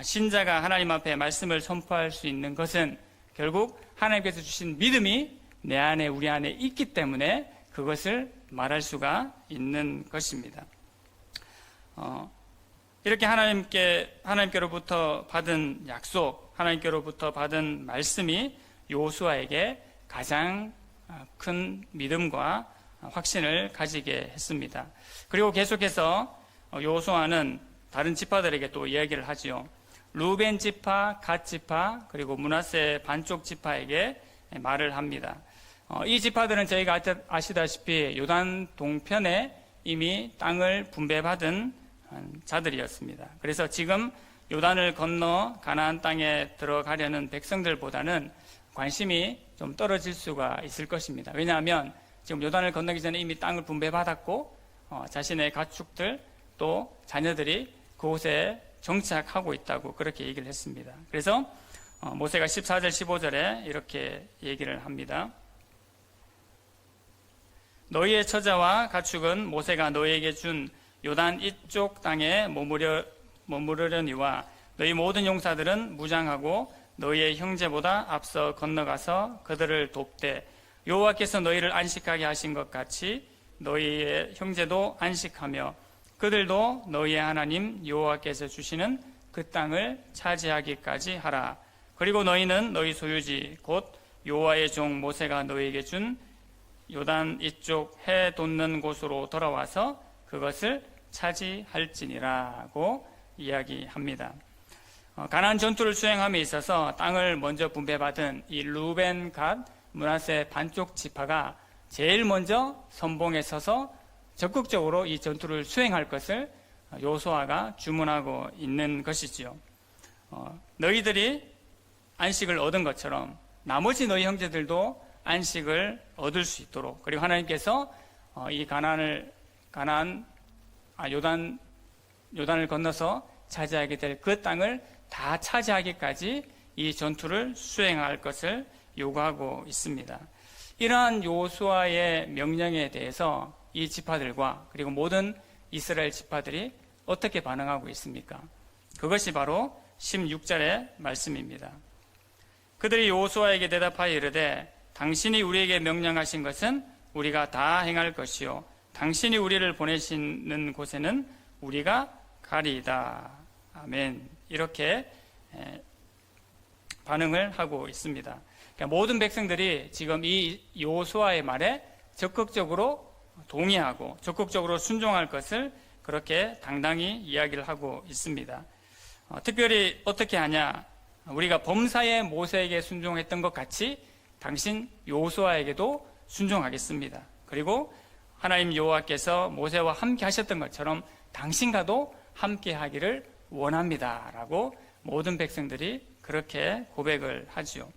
신자가 하나님 앞에 말씀을 선포할 수 있는 것은 결국 하나님께서 주신 믿음이 내 안에, 우리 안에 있기 때문에 그것을 말할 수가 있는 것입니다. 이렇게 하나님께로부터 받은 약속, 하나님께로부터 받은 말씀이 여호수아에게 가장 큰 믿음과 확신을 가지게 했습니다. 그리고 계속해서 여호수아는 다른 지파들에게 또 이야기를 하지요. 루벤 지파, 갓 지파, 그리고 므낫세 반쪽 지파에게 말을 합니다. 이 지파들은 저희가 아시다시피 요단 동편에 이미 땅을 분배받은 자들이었습니다. 그래서 지금 요단을 건너 가나안 땅에 들어가려는 백성들보다는 관심이 좀 떨어질 수가 있을 것입니다. 왜냐하면 지금 요단을 건너기 전에 이미 땅을 분배받았고 자신의 가축들 또 자녀들이 그곳에 정착하고 있다고 그렇게 얘기를 했습니다. 그래서 모세가 14절 15절에 이렇게 얘기를 합니다. 너희의 처자와 가축은 모세가 너희에게 준 요단 이쪽 땅에 머무르려니와 너희 모든 용사들은 무장하고 너희의 형제보다 앞서 건너가서 그들을 돕되 여호와께서 너희를 안식하게 하신 것 같이 너희의 형제도 안식하며 그들도 너희의 하나님 여호와께서 주시는 그 땅을 차지하기까지 하라. 그리고 너희는 너희 소유지 곧 여호와의 종 모세가 너희에게 준 요단 이쪽 해 돋는 곳으로 돌아와서 그것을 차지할지니라고 이야기합니다. 가나안 전투를 수행함에 있어서 땅을 먼저 분배받은 이 루벤, 갓, 므낫세 반쪽 지파가 제일 먼저 선봉에 서서 적극적으로 이 전투를 수행할 것을 여호수아가 주문하고 있는 것이지요. 너희들이 안식을 얻은 것처럼 나머지 너희 형제들도 안식을 얻을 수 있도록, 그리고 하나님께서 이 요단을 건너서 차지하게 될 그 땅을 다 차지하기까지 이 전투를 수행할 것을 요구하고 있습니다. 이러한 여호수아의 명령에 대해서 이 지파들과 그리고 모든 이스라엘 지파들이 어떻게 반응하고 있습니까? 그것이 바로 16절의 말씀입니다. 그들이 여호수아에게 대답하여 이르되 당신이 우리에게 명령하신 것은 우리가 다 행할 것이요 당신이 우리를 보내시는 곳에는 우리가 가리이다. 아멘. 이렇게 반응을 하고 있습니다. 그러니까 모든 백성들이 지금 이 여호수아의 말에 적극적으로 동의하고 적극적으로 순종할 것을 그렇게 당당히 이야기를 하고 있습니다. 특별히 어떻게 하냐? 우리가 범사의 모세에게 순종했던 것 같이 당신 여호수아에게도 순종하겠습니다. 그리고 하나님 여호와께서 모세와 함께 하셨던 것처럼 당신과도 함께 하기를 원합니다. 라고 모든 백성들이 그렇게 고백을 하지요.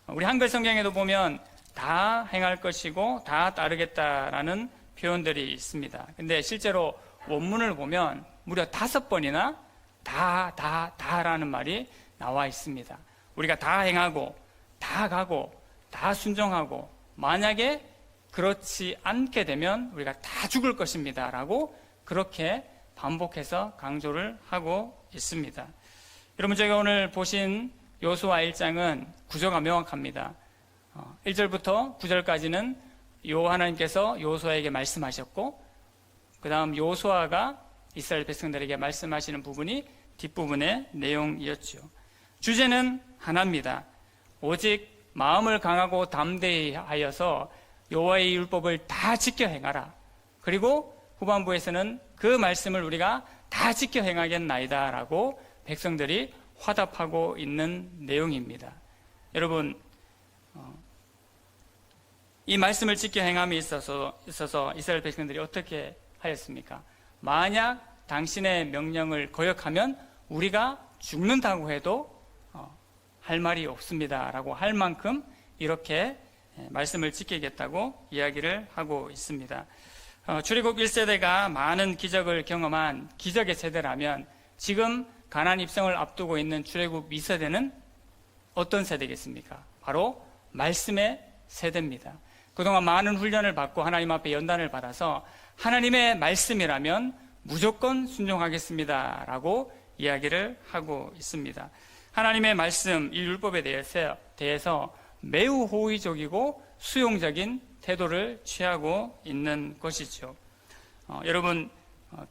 우리 한글 성경에도 보면 다 행할 것이고 다 따르겠다라는 표현들이 있습니다. 근데 실제로 원문을 보면 무려 5번이나 다라는 말이 나와 있습니다. 우리가 다 행하고 다 가고 다 순종하고 만약에 그렇지 않게 되면 우리가 다 죽을 것입니다. 라고 그렇게 반복해서 강조를 하고 있습니다. 여러분, 저희가 오늘 보신 여호수아 1장은 구조가 명확합니다. 1절부터 9절까지는 하나님께서 여호수아에게 말씀하셨고 그 다음 여호수아가 이스라엘 백성들에게 말씀하시는 부분이 뒷부분의 내용이었죠. 주제는 하나입니다. 오직 마음을 강하고 담대히 하여서 여호와의 율법을 다 지켜 행하라. 그리고 후반부에서는 그 말씀을 우리가 다 지켜 행하겠나이다 라고 백성들이 화답하고 있는 내용입니다. 여러분, 이 말씀을 지켜 행함에 있어서 이스라엘 백성들이 어떻게 하였습니까? 만약 당신의 명령을 거역하면 우리가 죽는다고 해도 할 말이 없습니다 라고 할 만큼 이렇게 말씀을 지키겠다고 이야기를 하고 있습니다. 출애굽 1세대가 많은 기적을 경험한 기적의 세대라면 지금 가나안 입성을 앞두고 있는 출애굽 2세대는 어떤 세대겠습니까? 바로 말씀의 세대입니다. 그동안 많은 훈련을 받고 하나님 앞에 연단을 받아서 하나님의 말씀이라면 무조건 순종하겠습니다 라고 이야기를 하고 있습니다. 하나님의 말씀, 이 율법에 대해서 매우 호의적이고 수용적인 태도를 취하고 있는 것이죠. 여러분,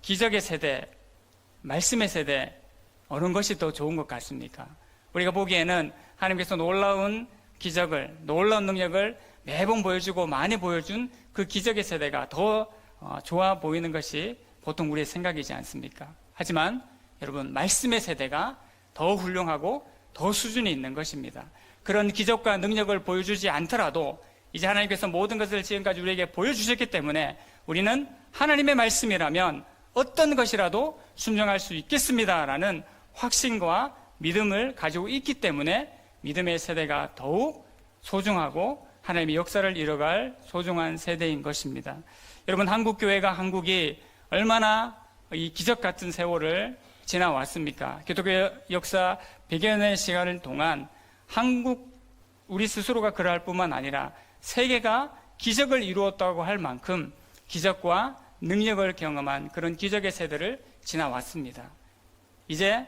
기적의 세대, 말씀의 세대, 어느 것이 더 좋은 것 같습니까? 우리가 보기에는 하나님께서 놀라운 기적을, 놀라운 능력을 매번 보여주고 많이 보여준 그 기적의 세대가 더 좋아 보이는 것이 보통 우리의 생각이지 않습니까? 하지만 여러분, 말씀의 세대가 더 훌륭하고 더 수준이 있는 것입니다. 그런 기적과 능력을 보여주지 않더라도 이제 하나님께서 모든 것을 지금까지 우리에게 보여주셨기 때문에 우리는 하나님의 말씀이라면 어떤 것이라도 순종할 수 있겠습니다라는 확신과 믿음을 가지고 있기 때문에 믿음의 세대가 더욱 소중하고 하나님의 역사를 이뤄갈 소중한 세대인 것입니다. 여러분, 한국이 얼마나 이 기적 같은 세월을 지나왔습니까? 기독교 역사 100여 년의 시간을 동안 우리 스스로가 그러할 뿐만 아니라 세계가 기적을 이루었다고 할 만큼 기적과 능력을 경험한 그런 기적의 세대를 지나왔습니다. 이제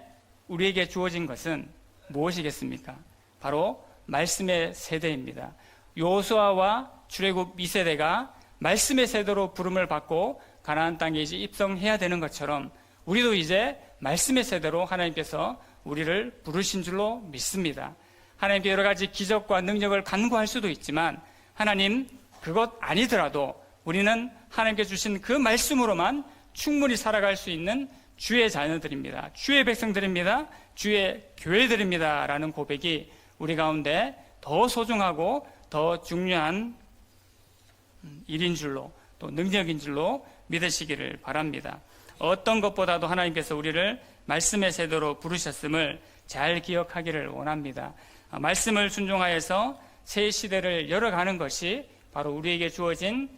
우리에게 주어진 것은 무엇이겠습니까? 바로 말씀의 세대입니다. 여호수아와 출애굽 2세대가 말씀의 세대로 부름을 받고 가나안 땅에 이제 입성해야 되는 것처럼 우리도 이제 말씀의 세대로 하나님께서 우리를 부르신 줄로 믿습니다. 하나님께 여러 가지 기적과 능력을 간구할 수도 있지만 하나님, 그것 아니더라도 우리는 하나님께 주신 그 말씀으로만 충분히 살아갈 수 있는 주의 자녀들입니다. 주의 백성들입니다. 주의 교회들입니다 라는 고백이 우리 가운데 더 소중하고 더 중요한 일인 줄로, 또 능력인 줄로 믿으시기를 바랍니다. 어떤 것보다도 하나님께서 우리를 말씀의 세대로 부르셨음을 잘 기억하기를 원합니다. 말씀을 순종하여서 새 시대를 열어가는 것이 바로 우리에게 주어진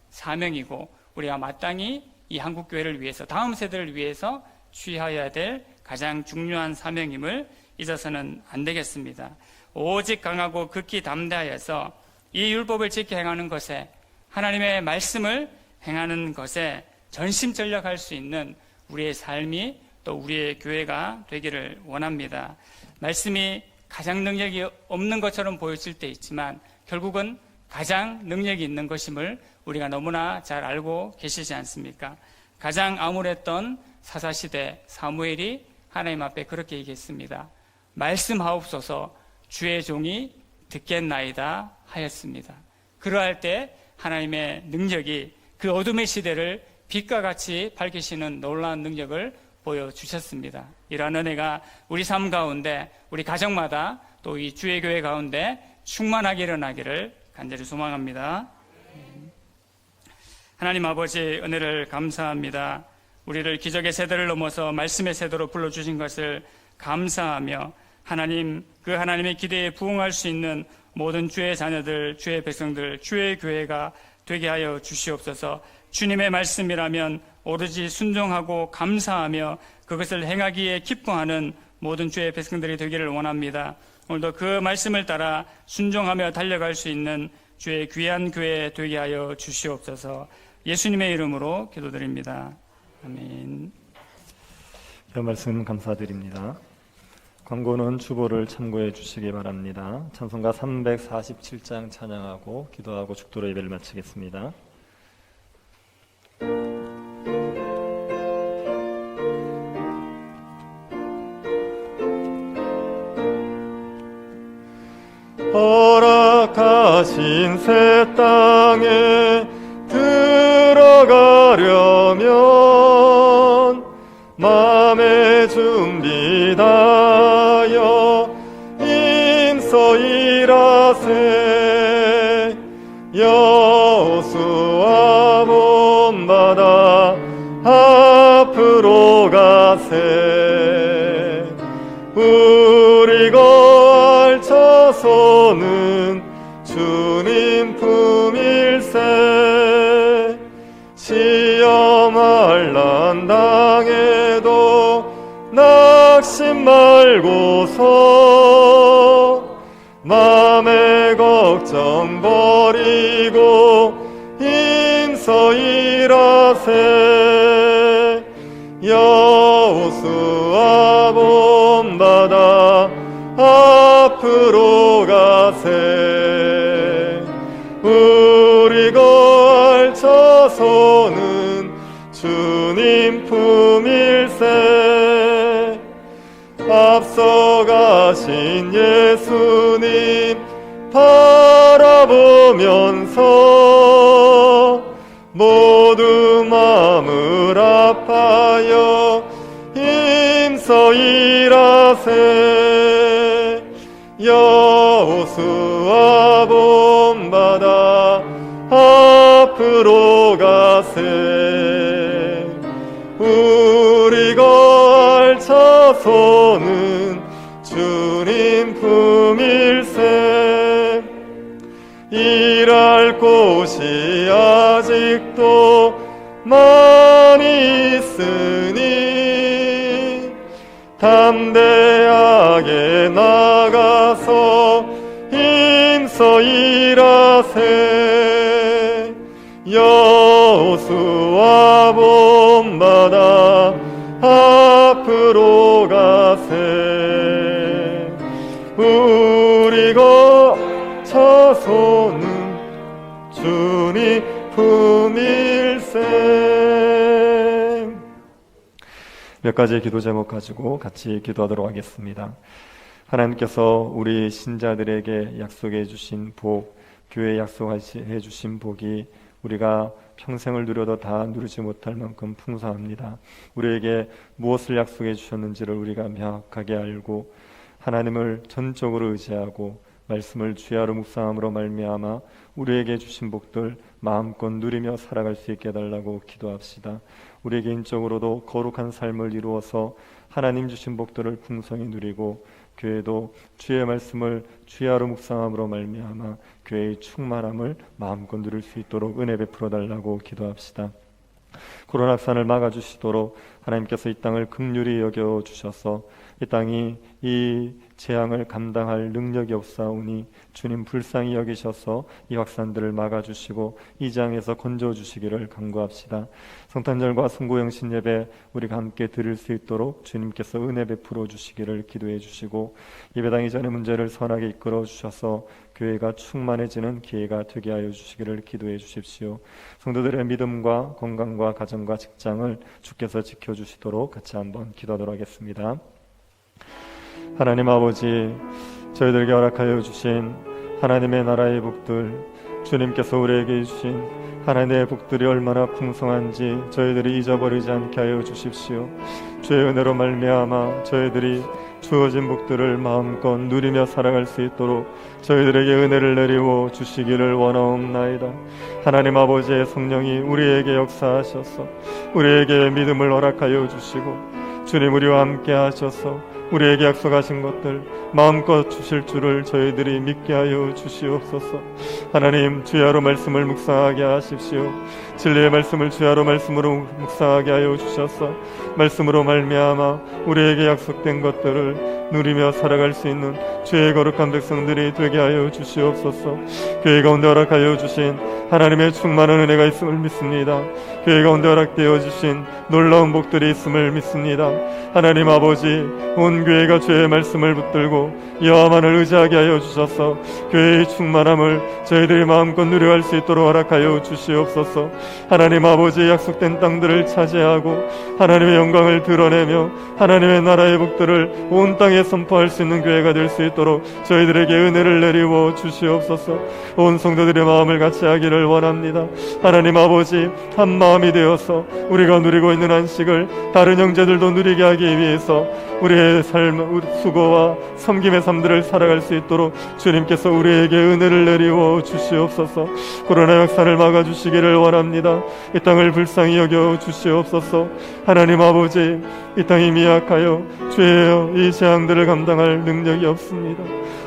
사명이고, 우리가 마땅히 이 한국교회를 위해서, 다음 세대를 위해서 취하여야 될 가장 중요한 사명임을 잊어서는 안 되겠습니다. 오직 강하고 극히 담대하여서 이 율법을 지켜 행하는 것에, 하나님의 말씀을 행하는 것에 전심전력할 수 있는 우리의 삶이, 또 우리의 교회가 되기를 원합니다. 말씀이 가장 능력이 없는 것처럼 보여질 때 있지만 결국은 가장 능력이 있는 것임을 우리가 너무나 잘 알고 계시지 않습니까? 가장 암울했던 사사시대 사무엘이 하나님 앞에 그렇게 얘기했습니다. 말씀하옵소서, 주의 종이 듣겠나이다 하였습니다. 그러할 때 하나님의 능력이 그 어둠의 시대를 빛과 같이 밝히시는 놀라운 능력을 보여주셨습니다. 이러한 은혜가 우리 삶 가운데, 우리 가정마다, 또 이 주의 교회 가운데 충만하게 일어나기를 간절히 소망합니다. 하나님 아버지, 은혜를 감사합니다. 우리를 기적의 세대를 넘어서 말씀의 세대로 불러주신 것을 감사하며, 하나님, 그 하나님의 기대에 부응할 수 있는 모든 주의 자녀들, 주의 백성들, 주의 교회가 되게 하여 주시옵소서. 주님의 말씀이라면 오로지 순종하고 감사하며 그것을 행하기에 기뻐하는 모든 주의 백성들이 되기를 원합니다. 오늘도 그 말씀을 따라 순종하며 달려갈 수 있는 주의 귀한 교회 되게 하여 주시옵소서. 예수님의 이름으로 기도드립니다. 아멘. 이 말씀 감사드립니다. 광고는 주보를 참고해 주시기 바랍니다. 찬송가 347장 찬양하고 기도하고 축도로 예배를 마치겠습니다. 허락하신 새 땅에 들어가려면 마음의 준비 다하여 힘써 일하세. 여호수아 본받아 앞으로 가세. 우리 거할 처소는 주님 품일세. 시험할 난 당해도 낙심 말고서 맘에 거 걱정 버리고 힘써 일하세. 여호수아 본받아 앞으로 가세. 우리 걸쳐서는 주님 품일세. 앞서 가신 예수님 바라보면서 모두 마음을 아파여 힘써 일하세. 여호수아 본받아 앞으로 가세. 우리 걸쳐서는 주님 품일세. 일할 곳이 아직도 많이 있으니 담대하게 나가서 힘써 일하세. 여호수아 본받아 앞으로 가세. 우리 거쳐서는 주님 품일세. 몇 가지의 기도 제목 가지고 같이 기도하도록 하겠습니다. 하나님께서 우리 신자들에게 약속해 주신 복, 교회에 약속해 주신 복이 우리가 평생을 누려도 다 누리지 못할 만큼 풍성합니다. 우리에게 무엇을 약속해 주셨는지를 우리가 명확하게 알고 하나님을 전적으로 의지하고 말씀을 주야로 묵상함으로 말미암아 우리에게 주신 복들 마음껏 누리며 살아갈 수 있게 해달라고 기도합시다. 우리 개인적으로도 거룩한 삶을 이루어서 하나님 주신 복들을 풍성히 누리고 교회도 주의 말씀을 주야로 묵상함으로 말미암아 교회의 충만함을 마음껏 누릴 수 있도록 은혜 베풀어 달라고 기도합시다. 코로나 확산을 막아주시도록 하나님께서 이 땅을 긍휼히 여겨주셔서 이 땅이 이 재앙을 감당할 능력이 없사오니 주님 불쌍히 여기셔서 이 확산들을 막아주시고 이 재앙에서 건져주시기를 간구합시다. 성탄절과 성고영신 예배 우리가 함께 드릴 수 있도록 주님께서 은혜 베풀어 주시기를 기도해 주시고 예배당 이전의 문제를 선하게 이끌어 주셔서 교회가 충만해지는 기회가 되게 하여 주시기를 기도해 주십시오. 성도들의 믿음과 건강과 가정과 직장을 주께서 지켜주시도록 같이 한번 기도하도록 하겠습니다. 하나님 아버지, 저희들에게 허락하여 주신 하나님의 나라의 복들, 주님께서 우리에게 주신 하나님의 복들이 얼마나 풍성한지 저희들이 잊어버리지 않게 하여 주십시오. 주의 은혜로 말미암아 저희들이 주어진 복들을 마음껏 누리며 살아갈 수 있도록 저희들에게 은혜를 내리워 주시기를 원하옵나이다. 하나님 아버지의 성령이 우리에게 역사하셔서 우리에게 믿음을 허락하여 주시고 주님 우리와 함께 하셔서 우리에게 약속하신 것들 마음껏 주실 줄을 저희들이 믿게 하여 주시옵소서. 하나님 주야로 말씀을 묵상하게 하십시오. 진리의 말씀을 주야로 말씀으로 묵상하게 하여 주셔서 말씀으로 말미암아 우리에게 약속된 것들을 누리며 살아갈 수 있는 주의 거룩한 백성들이 되게 하여 주시옵소서. 교회 가운데 허락하여 주신 하나님의 충만한 은혜가 있음을 믿습니다. 교회 가운데 허락되어 주신 놀라운 복들이 있음을 믿습니다. 하나님 아버지, 온 교회가 주의 말씀을 붙들고 여호와만을 의지하게 하여 주셔서 교회의 충만함을 저희들이 마음껏 누려갈 수 있도록 허락하여 주시옵소서. 하나님 아버지, 약속된 땅들을 차지하고 하나님의 영광을 드러내며 하나님의 나라의 복들을 온 땅에 선포할 수 있는 교회가 될 수 있도록 저희들에게 은혜를 내리워 주시옵소서. 온 성도들의 마음을 같이 하기를 원합니다. 하나님 아버지, 한 마음이 되어서 우리가 누리고 있는 안식을 다른 형제들도 누리게 하기 위해서 우리의 삶, 수고와 섬김의 삶들을 살아갈 수 있도록 주님께서 우리에게 은혜를 내리워 주시옵소서. 코로나 확산을 막아주시기를 원합니다. 이 땅을 불쌍히 여겨 주시옵소서. 하나님 아버지, 이 땅이 미약하여 주의 이 재앙들을 감당할 능력이 없습니다.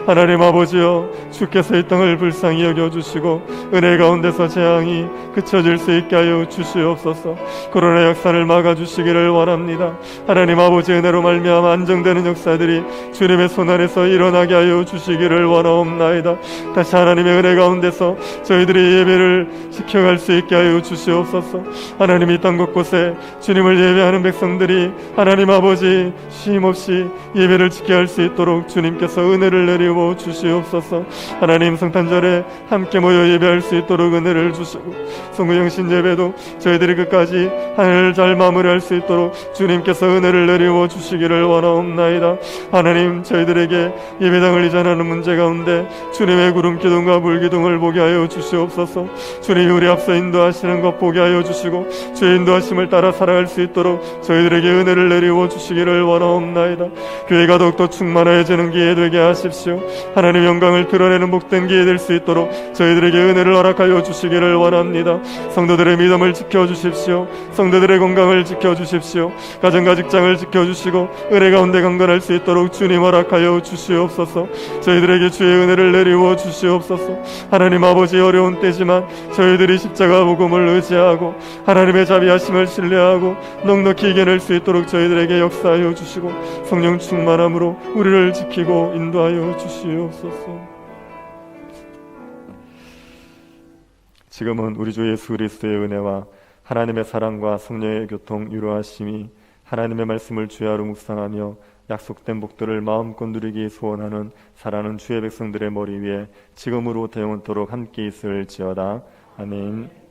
하나님 아버지여, 주께서 이 땅을 불쌍히 여겨주시고 은혜 가운데서 재앙이 그쳐질 수 있게 하여 주시옵소서. 코로나 역사를 막아주시기를 원합니다. 하나님 아버지, 은혜로 말미암아 안정되는 역사들이 주님의 손 안에서 일어나게 하여 주시기를 원하옵나이다. 다시 하나님의 은혜 가운데서 저희들이 예배를 지켜갈 수 있게 하여 주시옵소서. 하나님, 이 땅 곳곳에 주님을 예배하는 백성들이 하나님 아버지 쉼없이 예배를 지켜야 할 수 있도록 주님께서 은혜를 내리워 주시옵소서. 하나님, 성탄절에 함께 모여 예배할 수 있도록 은혜를 주시고, 성구영신 예배도 저희들이 끝까지 하늘을 잘 마무리할 수 있도록 주님께서 은혜를 내리워 주시기를 원하옵나이다. 하나님, 저희들에게 예배당을 이전하는 문제 가운데 주님의 구름 기둥과 물 기둥을 보게 하여 주시옵소서. 주님이 우리 앞서 인도하시는 것 보게 하여 주시고 주의 인도하심을 따라 살아갈 수 있도록 저희들에게 은혜를 내리워 주시기를 원하옵나이다. 교회가 더욱더 충만해지는 기회 되게 하십시오. 하나님 영광을 드러내는 복된 기회 될 수 있도록 저희들에게 은혜를 허락하여 주시기를 원합니다. 성도들의 믿음을 지켜주십시오. 성도들의 건강을 지켜주십시오. 가정과 직장을 지켜주시고 은혜 가운데 강건할 수 있도록 주님 허락하여 주시옵소서. 저희들에게 주의 은혜를 내리워 주시옵소서. 하나님 아버지, 어려운 때지만 저희들이 십자가 복음을 의지하고 하나님의 자비하심을 신뢰하고 넉넉히 이겨낼 수 있도록 저희들에게 역사하여 주시고 성령 충만함으로 우리를 지키고 인도하여 주시옵소서. 지금은 우리 주 예수 그리스도의 은혜와 하나님의 사랑과 성령의 교통 유로하심이 하나님의 말씀을 주야로 묵상하며 약속된 복들을 마음껏 누리기 소원하는 사랑하는 주의 백성들의 머리 위에 지금으로 영원토록 함께 있을지어다. 아멘.